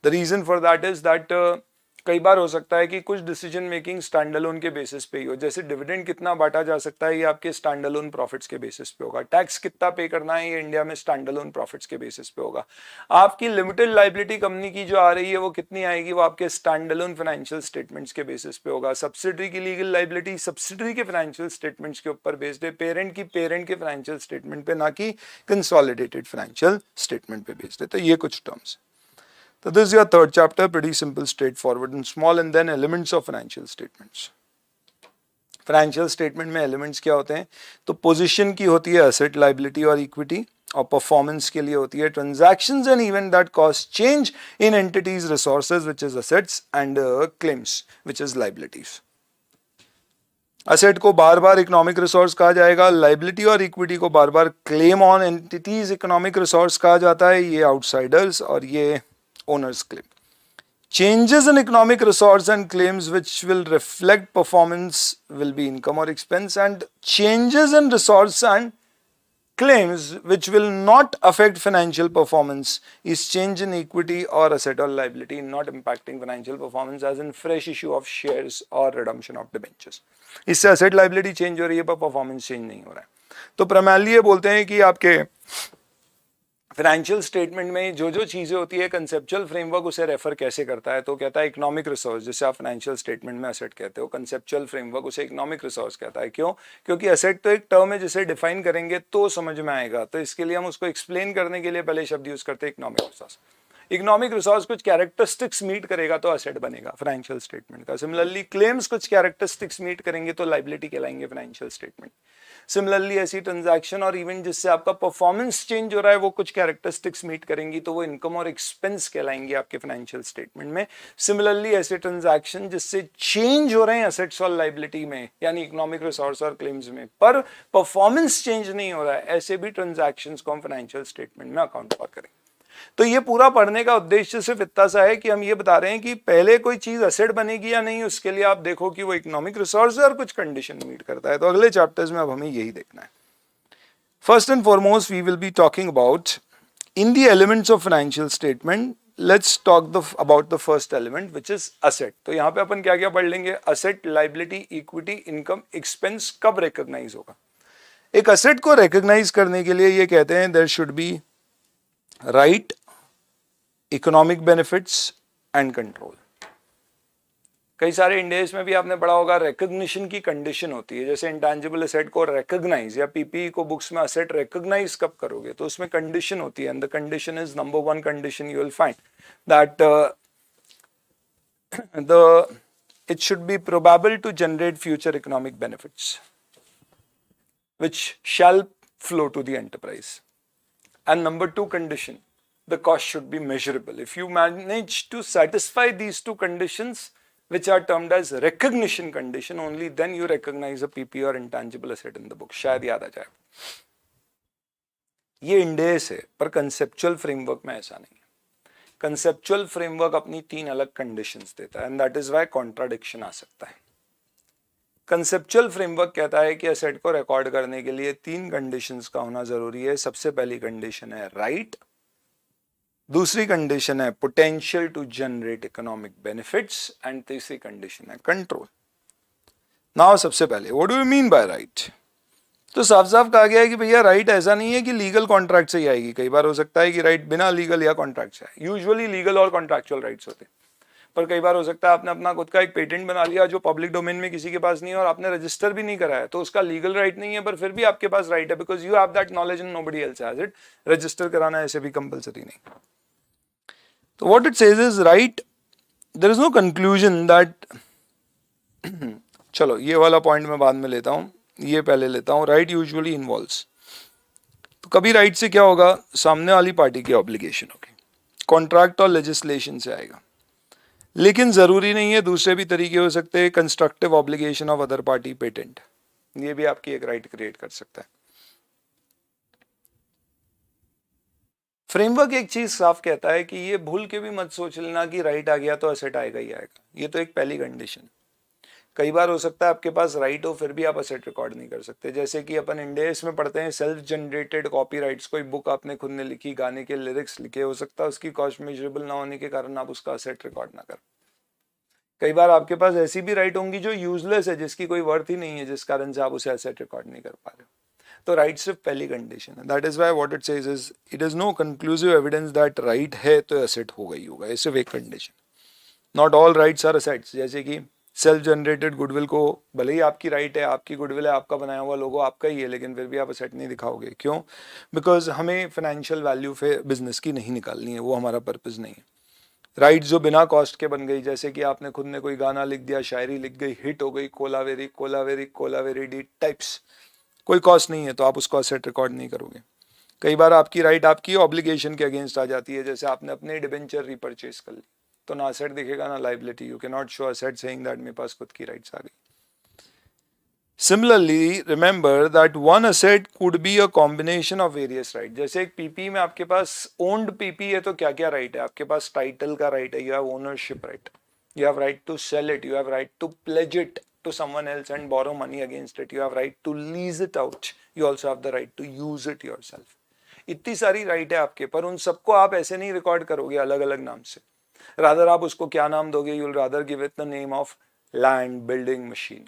The reason for that is that कई बार हो सकता है कि कुछ डिसीजन मेकिंग स्टैंड अलोन के बेसिस पे ही हो, जैसे डिविडेंड कितना बांटा जा सकता है ये आपके स्टैंड अलोन प्रॉफिट्स के बेसिस पे होगा, टैक्स कितना पे करना है ये इंडिया में स्टैंड अलोन प्रॉफिट्स के बेसिस पे होगा, आपकी लिमिटेड लायबिलिटी कंपनी की जो आ रही है वो कितनी आएगी वो आपके स्टैंड अलोन फाइनेंशियल स्टेटमेंट्स के बेसिस पे होगा, सब्सिडरी की लीगल लायबिलिटी सब्सिडरी के फाइनेंशियल स्टेटमेंट्स के ऊपर बेस्ड है, पेरेंट की पेरेंट के फाइनेंशियल स्टेटमेंट पे, ना कि कंसोलिडेटेड फाइनेंशियल स्टेटमेंट पे बेस्ड है। तो ये कुछ terms. So this is your third chapter, pretty simple, straightforward and small, and then elements of financial statements. Financial statement में elements क्या होते हैं? तो position की होती है asset, liability और equity, और performance के लिए होती है transactions and event that cause change in entities resources, which is assets, and claims, which is liabilities. Asset को बार बार economic resource कहा जाएगा, liability और equity को बार बार claim on entities economic resource कहा जाता है, ये outsiders और ये owner's claim. Changes in economic resource and claims which will reflect performance will be income or expense, and changes in resource and claims which will not affect financial performance is change in equity or asset or liability not impacting financial performance, as in fresh issue of shares or redemption of debentures. इससे asset liability change हो रही है पर performance change नहीं हो रहा है। तो primarily ये बोलते हैं कि आपके फाइनेंशियल स्टेटमेंट में जो जो चीजें होती है कंसेप्चुअल फ्रेमवर्क उसे रेफर कैसे करता है, तो कहता है इकोनॉमिक रिसोर्स, जैसे आप फाइनेंशियल स्टेटमेंट में असेट कहते हो, कंसेप्चुअल फ्रेमवर्क उसे इकोनॉमिक रिसोर्स कहता है। क्यों? क्योंकि असेट तो एक टर्म है जिसे डिफाइन करेंगे तो समझ में आएगा, तो इसके लिए हम उसको एक्सप्लेन करने के लिए पहले शब्द यूज करते हैं इकोनॉमिक रिसोर्स। इकोनॉमिक रिसोर्स कुछ कैरेक्टरिस्टिक्स मीट करेगा तो असेट बनेगा फाइनेंशियल स्टेटमेंट का। सिमिलरली क्लेम्स कुछ कैरेक्टरिस्टिक्स मीट करेंगे तो लायबिलिटी कहलाएंगे फाइनेंशियल स्टेटमेंट। सिमिलरली ऐसी ट्रांजैक्शन और इवेंट जिससे आपका परफॉर्मेंस चेंज हो रहा है वो कुछ कैरेक्टरिस्टिक्स मीट करेंगी तो वो इनकम और एक्सपेंस कहलाएंगे आपके फाइनेंशियल स्टेटमेंट में। सिमिलरली ऐसे ट्रांजैक्शन जिससे चेंज हो रहे हैं असेट्स और लायबिलिटी में, यानी इकोनॉमिक रिसोर्स और क्लेम्स में, पर परफॉर्मेंस चेंज नहीं हो रहा है, ऐसे भी ट्रांजैक्शंस को हम फाइनेंशियल स्टेटमेंट में अकाउंट फॉर करेंगे। तो ये पूरा पढ़ने का उद्देश्य सिर्फ इतना सा है कि हम ये बता रहे हैं कि पहले कोई चीज असेट बनेगी या नहीं, उसके लिए आप देखो कि वो इकोनॉमिक रिसोर्स और कुछ कंडीशन मीट करता है। तो अगले चैप्टर्स में अब हमें यही देखना है। First and foremost we will be talking about in the elements of financial statement. Let's talk about the first element which is asset. तो यहाँ पे अपन क्या क्या पढ़ लेंगे? Asset, liability, equity, income, expense कब रिकॉग्नाइज होगा। एक असेट को रिकॉग्नाइज करने के लिए ये कहते हैं there should be right, economic benefits and control. कई सारे इंडेस में भी आपने पढ़ा होगा रिकॉग्निशन की कंडीशन होती है, जैसे इंटेंजिबल असेट को रिकॉग्नाइज या पीपीई को बुक्स में असेट रिकॉग्नाइज कब करोगे, तो उसमें कंडीशन होती है, and the condition is number one condition you will find that it should be probable to generate future economic benefits which shall flow to the enterprise. And number two condition, the cost should be measurable. If you manage to satisfy these two conditions, which are termed as recognition condition, only then you recognize a PP or intangible asset in the book. शायद याद आ जाए। ये इंडेस है पर conceptual framework में ऐसा नहीं है। कंसेप्चुअल फ्रेमवर्क अपनी 3 अलग कंडीशंस देता है and that is why contradiction आ सकता है। कंसेप्चुअल फ्रेमवर्क कहता है कि एसेट को रिकॉर्ड करने के लिए 3 कंडीशंस का होना जरूरी है। सबसे पहली कंडीशन है राइट, दूसरी कंडीशन है potential to generate economic benefits and तीसरी कंडीशन है कंट्रोल। नाउ सबसे पहले what do you mean by right? तो साफ साफ कहा गया है कि भैया राइट ऐसा नहीं है कि लीगल कॉन्ट्रैक्ट से ही आएगी। कई बार हो सकता है कि राइट बिना लीगल या कॉन्ट्रैक्ट से आए। यूजुअली लीगल और कॉन्ट्रैक्चुअल राइट्स होते हैं, पर कई बार हो सकता है आपने अपना खुद का एक पेटेंट बना लिया जो पब्लिक डोमेन में किसी के पास नहीं है और आपने रजिस्टर भी नहीं कराया, तो उसका लीगल राइट नहीं है, पर फिर भी आपके पास राइट है because you have that knowledge and nobody else has it. Register कराना ऐसे भी कंपलसरी नहीं। तो what it says is right, there is no conclusion that चलो ये वाला पॉइंट मैं बाद में लेता हूं, ये पहले लेता हूं। राइट यूजुअली इन्वॉल्व्स, तो कभी राइट से क्या होगा, सामने वाली पार्टी की ऑब्लिगेशन होगी, कॉन्ट्रैक्ट और लेजिस्लेशन से आएगा। लेकिन जरूरी नहीं है, दूसरे भी तरीके हो सकते हैं। Constructive obligation of other party, patent, ये भी आपकी एक राइट क्रिएट कर सकता है। फ्रेमवर्क एक चीज साफ कहता है कि ये भूल के भी मत सोच लेना कि राइट आ गया तो असेट आएगा ही आएगा। ये तो एक पहली कंडीशन। कई बार हो सकता है आपके पास राइट हो फिर भी आप असेट रिकॉर्ड नहीं कर सकते। जैसे कि अपन इंडेस में पढ़ते हैं सेल्फ जनरेटेड कॉपीराइट्स, कोई बुक आपने खुद ने लिखी, गाने के लिरिक्स लिखे, हो सकता है उसकी कॉस्ट मेजरेबल ना होने के कारण आप उसका असेट रिकॉर्ड ना कर। कई बार आपके पास ऐसी भी राइट होंगी जो यूजलेस है, जिसकी कोई वर्थ ही नहीं है, जिस कारण से आप उसे एसेट रिकॉर्ड नहीं कर पा रहे हो। तो राइट सिर्फ पहली कंडीशन है। That is why what it says is it is no conclusive evidence that right है तो एसेट होगा ही होगा। ये सिर्फ एक condition. Not all rights are assets. जैसे कि सेल्फ जनरेटेड गुडविल को भले ही आपकी राइट है, आपकी गुडविल है, आपका बनाया हुआ लोगो आपका ही है, लेकिन फिर भी आप एसेट नहीं दिखाओगे। क्यों? बिकॉज हमें फाइनेंशियल वैल्यू पे बिजनेस की नहीं निकालनी है, वो हमारा पर्पज नहीं है। राइट जो बिना कॉस्ट के बन गई, जैसे कि आपने खुद ने कोई गाना लिख दिया, शायरी लिख गई, हिट हो गई, कोलावेरी कोलावेरी कोलावेरी डी टाइप्स, कोई कॉस्ट नहीं है तो आप उसको असेट रिकॉर्ड नहीं करोगे। कई बार आपकी राइट आपकी ऑब्लिगेशन के अगेंस्ट आ जाती है, जैसे आपने अपने डिबेंचर रिपर्चेज कर ली, तो ना असेट दिखेगा ना liability. You can not show asset saying that मेरे पास खुद की राइट्स आ गई। Similarly, remember that one asset could be a combination of various rights. जैसे एक पीपी में आपके पास ओन्ड पीपी है तो क्या क्या राइट है? आपके पास टाइटल का राइट है, you have ownership right, you have right to sell it, you have right to pledge it to someone else and borrow money against it, you have right to lease it out, you also have the right to use it yourself. इतनी सारी right है आपके, पर उन सबको आप ऐसे नहीं रिकॉर्ड करोगे अलग अलग नाम से। रादर आप उसको क्या नाम दोगे? You will rather give it the name of land, building, machine.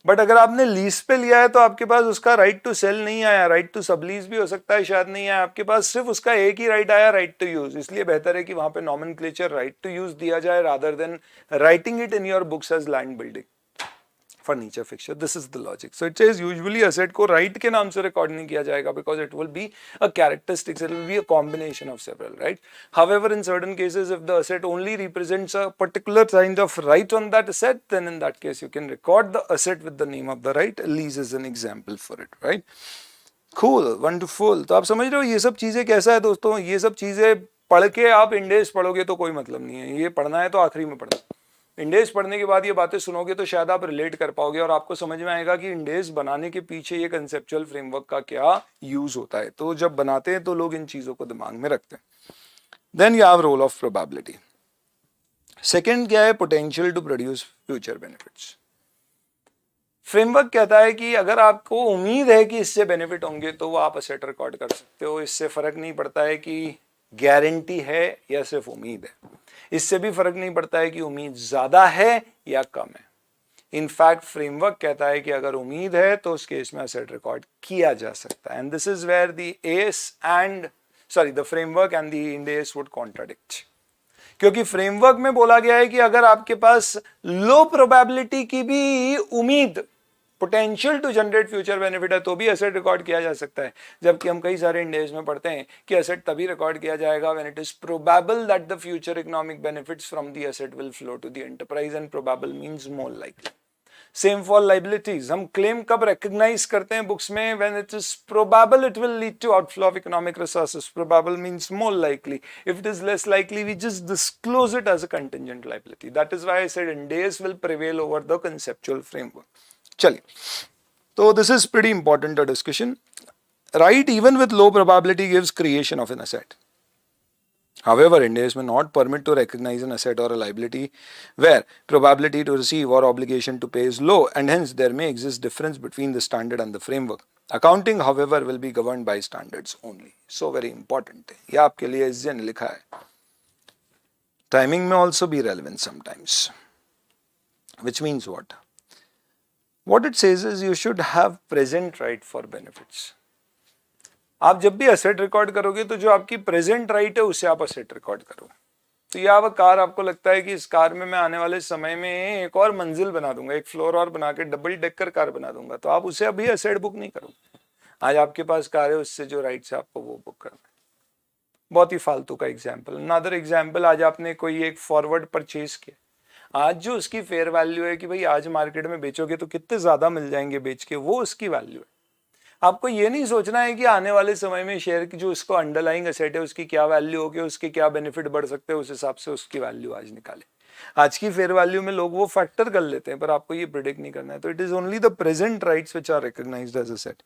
But अगर आपने लीज पे लिया है तो आपके पास उसका राइट टू सेल नहीं आया, राइट टू सबलीज भी हो सकता है शायद नहीं आया, आपके पास सिर्फ उसका एक ही राइट आया, राइट टू यूज। इसलिए बेहतर है कि वहां पे नॉमेनक्लेचर राइट टू यूज दिया जाए rather than writing it in your books as land, building, furniture, fixture. This is the logic. So it says usually asset को राइट के नाम से रिकॉर्ड नहीं किया जाएगा because it will be a characteristics, it will be a combination of several right. However in certain cases if the asset only represents a particular kind of right on that asset, then in that case you can record the asset with the name of the right. Lease is an example for it right. Cool, wonderful. तो आप समझ रहे हो ये सब चीजें कैसा है दोस्तों? ये सब चीजें पढ़ के आप इंडेस पढ़ोगे तो कोई मतलब नहीं है। ये पढ़ना है तो आखिरी में पढ़ना। इंडेस पढ़ने के बाद ये बातें सुनोगे तो शायद आप रिलेट कर पाओगे और आपको समझ में आएगा कि इंडेस बनाने के पीछे ये कंसेप्चुअल फ्रेमवर्क का क्या यूज होता है। तो जब बनाते हैं तो लोग इन चीजों को दिमाग में रखते हैं। Then you have role of probability. Second क्या है? Potential to produce future benefits. Framework कहता है कि अगर आपको उम्मीद है कि इससे बेनिफिट होंगे तो वो आप असेट रिकॉर्ड कर सकते हो। इससे फर्क नहीं पड़ता है कि गारंटी है या सिर्फ उम्मीद है। इससे भी फर्क नहीं पड़ता है कि उम्मीद ज्यादा है या कम है। इनफैक्ट फ्रेमवर्क कहता है कि अगर उम्मीद है तो उस केस में असेट रिकॉर्ड किया जा सकता है। And this is where the framework and the Ind AS would contradict. क्योंकि फ्रेमवर्क में बोला गया है कि अगर आपके पास लो प्रोबेबिलिटी की भी उम्मीद, potential to generate future benefit है, तो भी एसेट रिकॉर्ड किया जा सकता है। जबकि हम कई सारे इंडेस में पढ़ते हैं कि एसेट तभी रिकॉर्ड किया जाएगा when it is probable that the future economic benefits from the asset will flow to the enterprise, and probable means more likely. Same for liabilities. हम क्लेम कब रिकॉग्नाइज करते हैं बुक्स में? When it is probable it will lead to outflow of economic resources. Probable means more likely. If it is less likely we just disclose it as a contingent liability. That is why I said Ind AS will prevail over the conceptual framework. चलिए, तो this is pretty important a discussion. Right, even with low probability gives creation of an asset. However, Ind AS may not permit to recognize an asset or a liability where probability to receive or obligation to pay is low, and hence there may exist difference between the standard and the framework. Accounting, however, will be governed by standards only. So very important है, ये आपके लिए SJ ने लिखा है. Timing may also be relevant sometimes, which means what? What it says is you should have present right for benefits. आप जब भी असेट रिकॉर्ड करोगे तो जो आपकी प्रेजेंट राइट है उसे आप असेट रिकॉर्ड करोगे. तो ये आप कार, आपको लगता है कि इस कार में मैं आने वाले समय में एक और मंजिल बना दूंगा, एक फ्लोर और बना के डबल डेकर कार बना दूंगा, तो आप उसे अभी असेट बुक नहीं करोगे. आज आपके पास कार है, उससे जो राइट्स है आपको वो बुक करना है. बहुत ही फालतू का एग्जाम्पल. अनदर एग्जाम्पल, आज आपने कोई एक फॉरवर्ड परचेज किया, आज जो उसकी फेयर वैल्यू है कि भाई आज मार्केट में बेचोगे तो कितने ज्यादा मिल जाएंगे बेच के, वो उसकी वैल्यू है. आपको ये नहीं सोचना है कि आने वाले समय में शेयर की जो उसको अंडरलाइंग एसेट है उसकी क्या वैल्यू होगी, उसके क्या बेनिफिट बढ़ सकते हैं, उस हिसाब से उसकी वैल्यू आज निकाले. आज की फेयर वैल्यू में लोग वो फैक्टर कर लेते हैं, पर आपको ये प्रिडिक्ट नहीं करना है. तो it is only the present rights which are recognised as asset.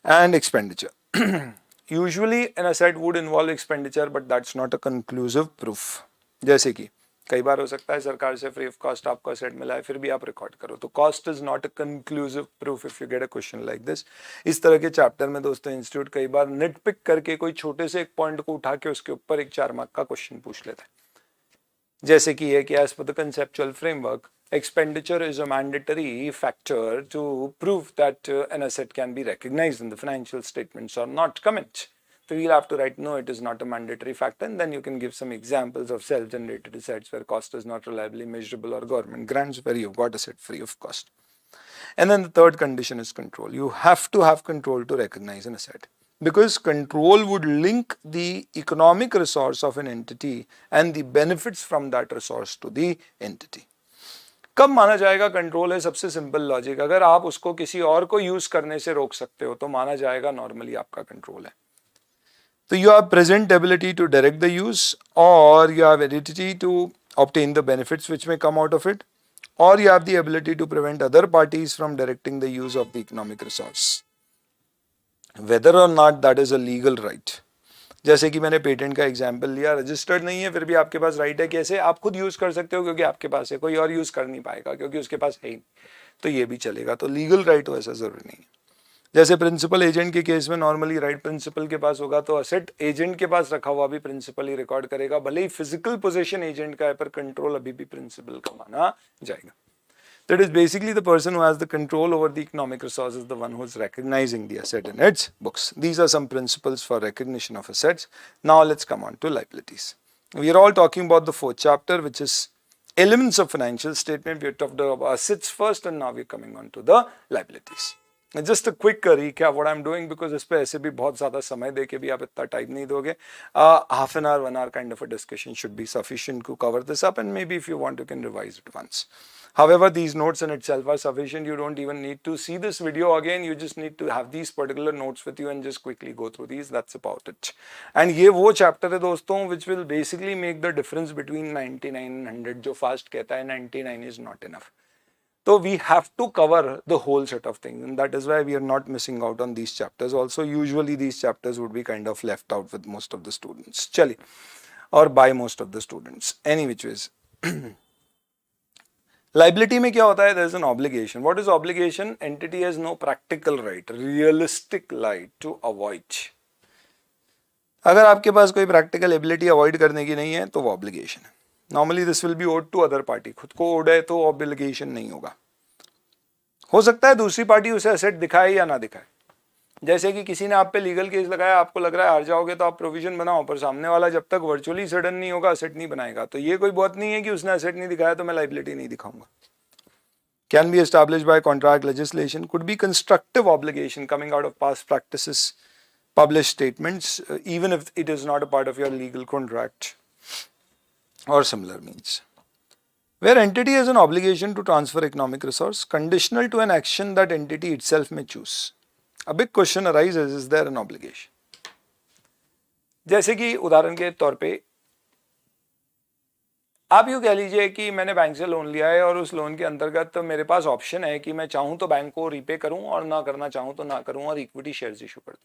And expenditure, usually an asset would involve expenditure, but that's not a conclusive proof. जैसे कि कई बार हो सकता है सरकार से फ्री ऑफ कॉस्ट आपको असेट मिला है, फिर भी आप रिकॉर्ड करो, तो cost is not a conclusive proof if you get a question like this. इस तरह के चैप्टर में दोस्तों इंस्टीट्यूट कई बार निट पिक करके कोई छोटे से एक पॉइंट को उठा के उसके ऊपर एक 4 मार्क का क्वेश्चन पूछ लेता है. जैसे कि ये कि as per the conceptual framework, expenditure is a mandatory factor to prove that an asset can be recognized in the financial statements or not. Comment. So you'll have to write no, it is not a mandatory factor, and then you can give some examples of self-generated assets where cost is not reliably measurable, or government grants where you've got asset free of cost. And then the third condition is control. You have to have control to recognize an asset, because control would link the economic resource of an entity and the benefits from that resource to the entity. कब माना जाएगा control है? सबसे simple logic, अगर आप उसको किसी और को यूज करने से रोक सकते हो तो माना जाएगा नॉर्मली आपका कंट्रोल है. तो you have present ability to direct the use, or you have ability to obtain the benefits which may come out of it, or you have the ability to prevent other parties from directing the use of the economic resource. Whether or not that is a legal right. जैसे कि मैंने patent का example लिया, registered नहीं है फिर भी आपके पास राइट है. कैसे? आप खुद यूज कर सकते हो क्योंकि आपके पास है, कोई और यूज कर नहीं पाएगा क्योंकि उसके पास है ही, तो ये भी चलेगा. तो लीगल राइट हो ऐसा जरूरी नहीं है. जैसे प्रिंसिपल एजेंट के केस में नॉर्मली राइट प्रिंसिपल के पास होगा, तो असेट एजेंट के पास रखा हुआ भी प्रिंसिपल ही रिकॉर्ड करेगा, भले ही फिजिकल पोजीशन एजेंट का है पर कंट्रोल अभी भी प्रिंसिपल का माना जाएगा. That is basically the person who has the control over the economic resource is the one who is recognizing the asset in its books. These are some principles for recognition of assets. Now let's come on to liabilities. We are all talking about the 4th chapter, which is elements of financial statement. We talked about assets first, and now we're coming on to the liabilities. Just a quick recap what I'm doing, because इस पे ऐसे भी बहुत ज़्यादा समय दे के भी आप इतना टाइम नहीं दोगे. Half an hour, 1 hour kind of a discussion should be sufficient to cover this up, and maybe if you want you can revise it once. However, these notes in itself are sufficient. You don't even need to see this video again. You just need to have these particular notes with you and just quickly go through these. That's about it. And ये वो chapter है दोस्तों which will basically make the difference between 99 and 100. जो fast कहता है 99 is not enough. So we have to cover the whole set of things, and that is why we are not missing out on these chapters. Also, usually these chapters would be kind of left out with most of the students. Chali, or by most of the students. Any which ways. Liability में क्या होता है? There is an obligation. What is obligation? Entity has no practical right, realistic right to avoid. अगर आपके पास कोई practical ability avoid करने की नहीं है तो वो obligation है. Normally this will be owed to other party. खुद को owed है तो obligation नहीं होगा. हो सकता है दूसरी पार्टी उसे एसेट दिखाए या ना दिखाए. जैसे कि किसी ने आप पे लीगल केस लगाया, आपको लग रहा है हार जाओगे तो आप प्रोविजन बनाओ, पर सामने वाला जब तक वर्चुअली सडन नहीं होगा एसेट नहीं बनाएगा. तो ये कोई बात नहीं है कि उसने एसेट नहीं दिखाया तो मैं लाइबिलिटी नहीं दिखाऊंगा. Can be established by contract legislation, could be constructive obligation coming out of past practices, published statements, even if it is not a part of your legal contract or similar means. Where entity has an obligation to transfer economic resource conditional to an action that entity itself may choose. A big question arises, is there an obligation? जैसे कि उदाहरण के तौर पे आप यूँ कह लीजिए कि मैंने बैंक से लोन लिया है और उस लोन के अंतर्गत तो मेरे पास ऑप्शन है कि मैं चाहूँ तो बैंक को रीपे करूँ और ना करना चाहूँ तो ना करूँ और इक्विटी शेयर्स इशू कर दूँ.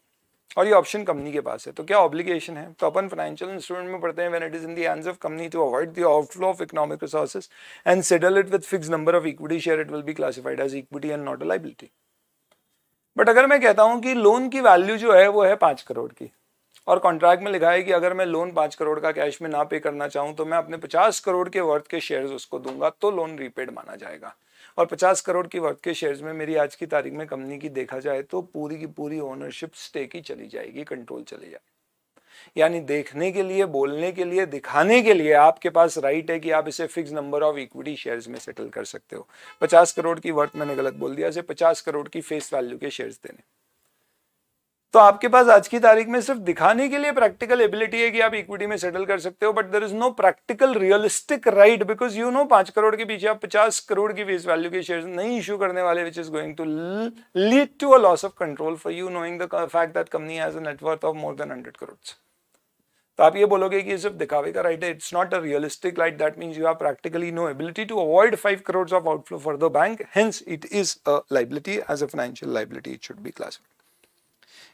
और ये ऑप्शन कंपनी के पास है, तो क्या ऑब्लिगेशन है? तो अपन फाइनेंशियल इंस्ट्रूमेंट में पढ़ते हैं when it is in the hands of company to avoid the outflow of economic resources and settle it with fixed number of equity share, it will be classified as equity and not a liability. But अगर मैं कहता हूं कि loan की value जो है वो है 5 करोड़ की, और कॉन्ट्रैक्ट में लिखा है कि अगर मैं लोन 5 करोड़ का कैश में ना पे करना चाहूं तो मैं अपने 50 करोड़ के वर्थ के शेयर्स उसको दूंगा, तो लोन रीपेड माना जाएगा। और 50 करोड़ की वर्थ के शेयर्स में मेरी आज की तारीख में कंपनी की देखा जाए तो पूरी की पूरी ओनरशिप स्टेक ही चली जाएगी, कंट्रोल चले जाएगा। यानी देखने के लिए, बोलने के लिए, दिखाने के लिए आपके पास राइट है कि आप इसे fix number of equity shares में सेटल कर सकते हो। 50 करोड़ की वर्थ मैंने गलत बोल दिया, इसे 50 करोड़ की फेस वैल्यू के शेयर्स देने। तो आपके पास आज की तारीख में सिर्फ दिखाने के लिए प्रैक्टिकल एबिलिटी है कि आप इक्विटी में सेटल कर सकते हो, but there is no practical realistic right, because you know 5 crore के पीछे आप 50 करोड़ की फेस वैल्यू के शेयर्स नहीं इश्यू करने वाले, which is going to lead to a loss of control for you, knowing the fact that company has a net worth of more than 100 crore. तो आप ये बोलोगे कि सिर्फ दिखावे का राइट है, it's not a realistic right, that means you have practically no ability to avoid 5 crore of outflow for the bank, hence it is a liability, as a financial liability it should be classified.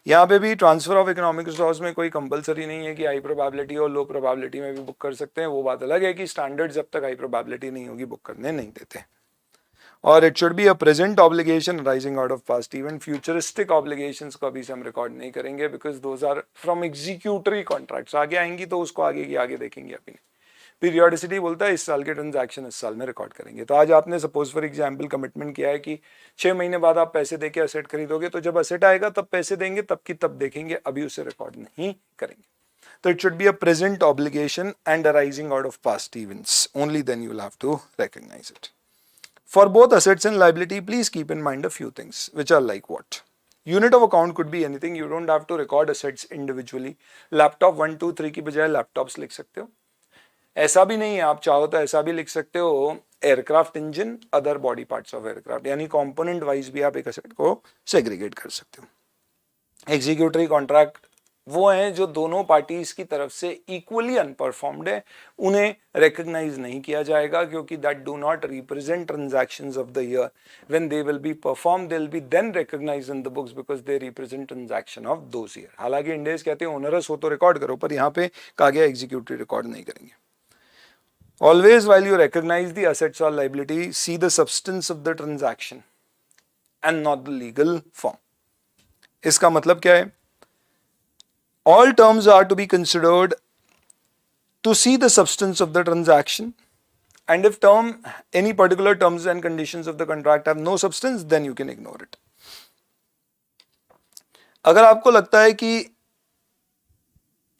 यहाँ पे भी transfer of economic resource में कोई compulsory नहीं है कि high probability और लो probability में भी बुक कर सकते हैं, वो बात अलग है कि स्टैंडर्ड जब तक हाई प्रोबेबिलिटी नहीं होगी बुक करने नहीं देते। और it should be a present obligation rising out of past event, futuristic obligations को अभी से हम रिकॉर्ड नहीं करेंगे because those are from executory contracts, आगे आएंगी तो उसको आगे की आगे देखेंगे। अभी पीरियोडिसिटी बोलता है इस साल के ट्रांजैक्शन इस साल में रिकॉर्ड करेंगे। तो आज आपने सपोज फॉर एग्जांपल कमिटमेंट किया है कि 6 महीने बाद आप पैसे देके असेट खरीदोगे, तो जब असेट आएगा तब पैसे देंगे, तब की तब देखेंगे, अभी उसे रिकॉर्ड नहीं करेंगे। तो it should be a present obligation and arising out of past events, only then you will have to recognise it. For both assets and liability, please keep in mind a few things, which are like what? Unit of account could be anything. You don't have to record assets individually. Laptop 1, 2, 3 की बजाय laptops लिख सकते हो। ऐसा भी नहीं है, आप चाहो तो ऐसा भी लिख सकते हो aircraft engine, other body parts of aircraft, यानी कंपोनेंट वाइज भी आप एक असेट को सेग्रीगेट कर सकते हो। एग्जीक्यूटरी कॉन्ट्रैक्ट वो हैं जो दोनों पार्टीज की तरफ से इक्वली अनपरफॉर्म्ड है, उन्हें रिकॉग्नाइज नहीं किया जाएगा क्योंकि that do not represent transactions of the year. When they will be perform they will be then recognised in the books because they represent transaction of those year. हालांकि इंडेस कहते हैं onerous हो तो record करो, पर यहाँ पे कहा गया एग्जीक्यूटिव रिकॉर्ड नहीं करेंगे। Always while you recognize the assets or liability, see the substance of the transaction and not the legal form. इसका मतलब क्या है? All terms are to be considered to see the substance of the transaction, and if any particular terms and conditions of the contract have no substance, then you can ignore it. अगर आपको लगता है कि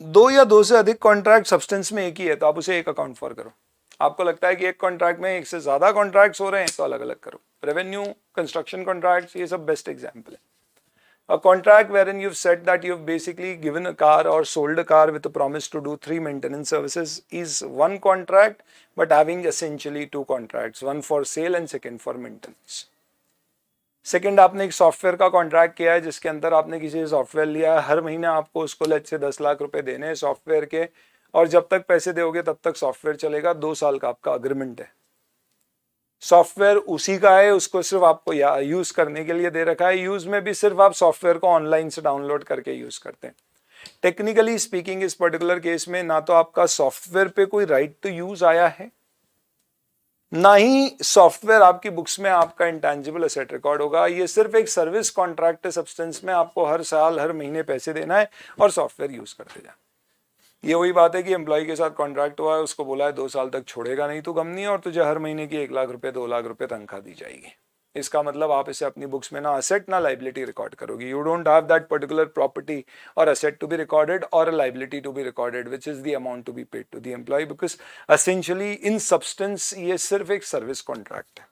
2 या 2 से अधिक contract substance में एक ही है तो आप उसे एक अकाउंट फॉर करो। आपको लगता है कि एक कॉन्ट्रैक्ट में एक से ज्यादा कॉन्ट्रैक्ट्स हो रहे हैं तो अलग अलग करो। रेवेन्यू, कंस्ट्रक्शन कॉन्ट्रैक्ट्स, ये सब बेस्ट एग्जांपल है। A contract wherein you've said that you've basically given a car or sold a car with a promise to do 3 maintenance services is one contract, but having essentially 2 contracts, one for sale and second for maintenance. Second, आपने एक software का contract किया है जिसके अंदर आपने किसी से सॉफ्टवेयर लिया है, हर महीने आपको उसको लेट से 10 लाख रुपए देने हैं सॉफ्टवेयर के, और जब तक पैसे दोगे तब तक सॉफ्टवेयर चलेगा। 2 साल का आपका अग्रीमेंट है। सॉफ्टवेयर उसी का है, उसको सिर्फ आपको यूज करने के लिए दे रखा है। यूज में भी सिर्फ आप सॉफ्टवेयर को ऑनलाइन से डाउनलोड करके यूज करते हैं। टेक्निकली स्पीकिंग इस पर्टिकुलर केस में ना तो आपका सॉफ्टवेयर पे कोई राइट टू यूज आया है, ना ही सॉफ्टवेयर आपकी बुक्स में आपका इंटेंजिबल एसेट रिकॉर्ड होगा। ये सिर्फ एक सर्विस कॉन्ट्रैक्ट है सब्सटेंस में, आपको हर साल हर महीने पैसे देना है और सॉफ्टवेयर यूज करते जाए। ये वही बात है कि एम्प्लॉय के साथ कॉन्ट्रैक्ट हुआ है, उसको बोला है 2 साल तक छोड़ेगा नहीं तो कंपनी, और तुझे हर महीने की 1 लाख रुपए 2 लाख रुपए तनख्वाह दी जाएगी। इसका मतलब आप इसे अपनी बुक्स में ना असेट ना लाइबिलिटी रिकॉर्ड करोगे। You don't have that particular property और असेट टू बी रिकॉर्डेड और a liability to be recorded which is the amount to be paid to the employee, because essentially in substance ये सिर्फ एक service contract है,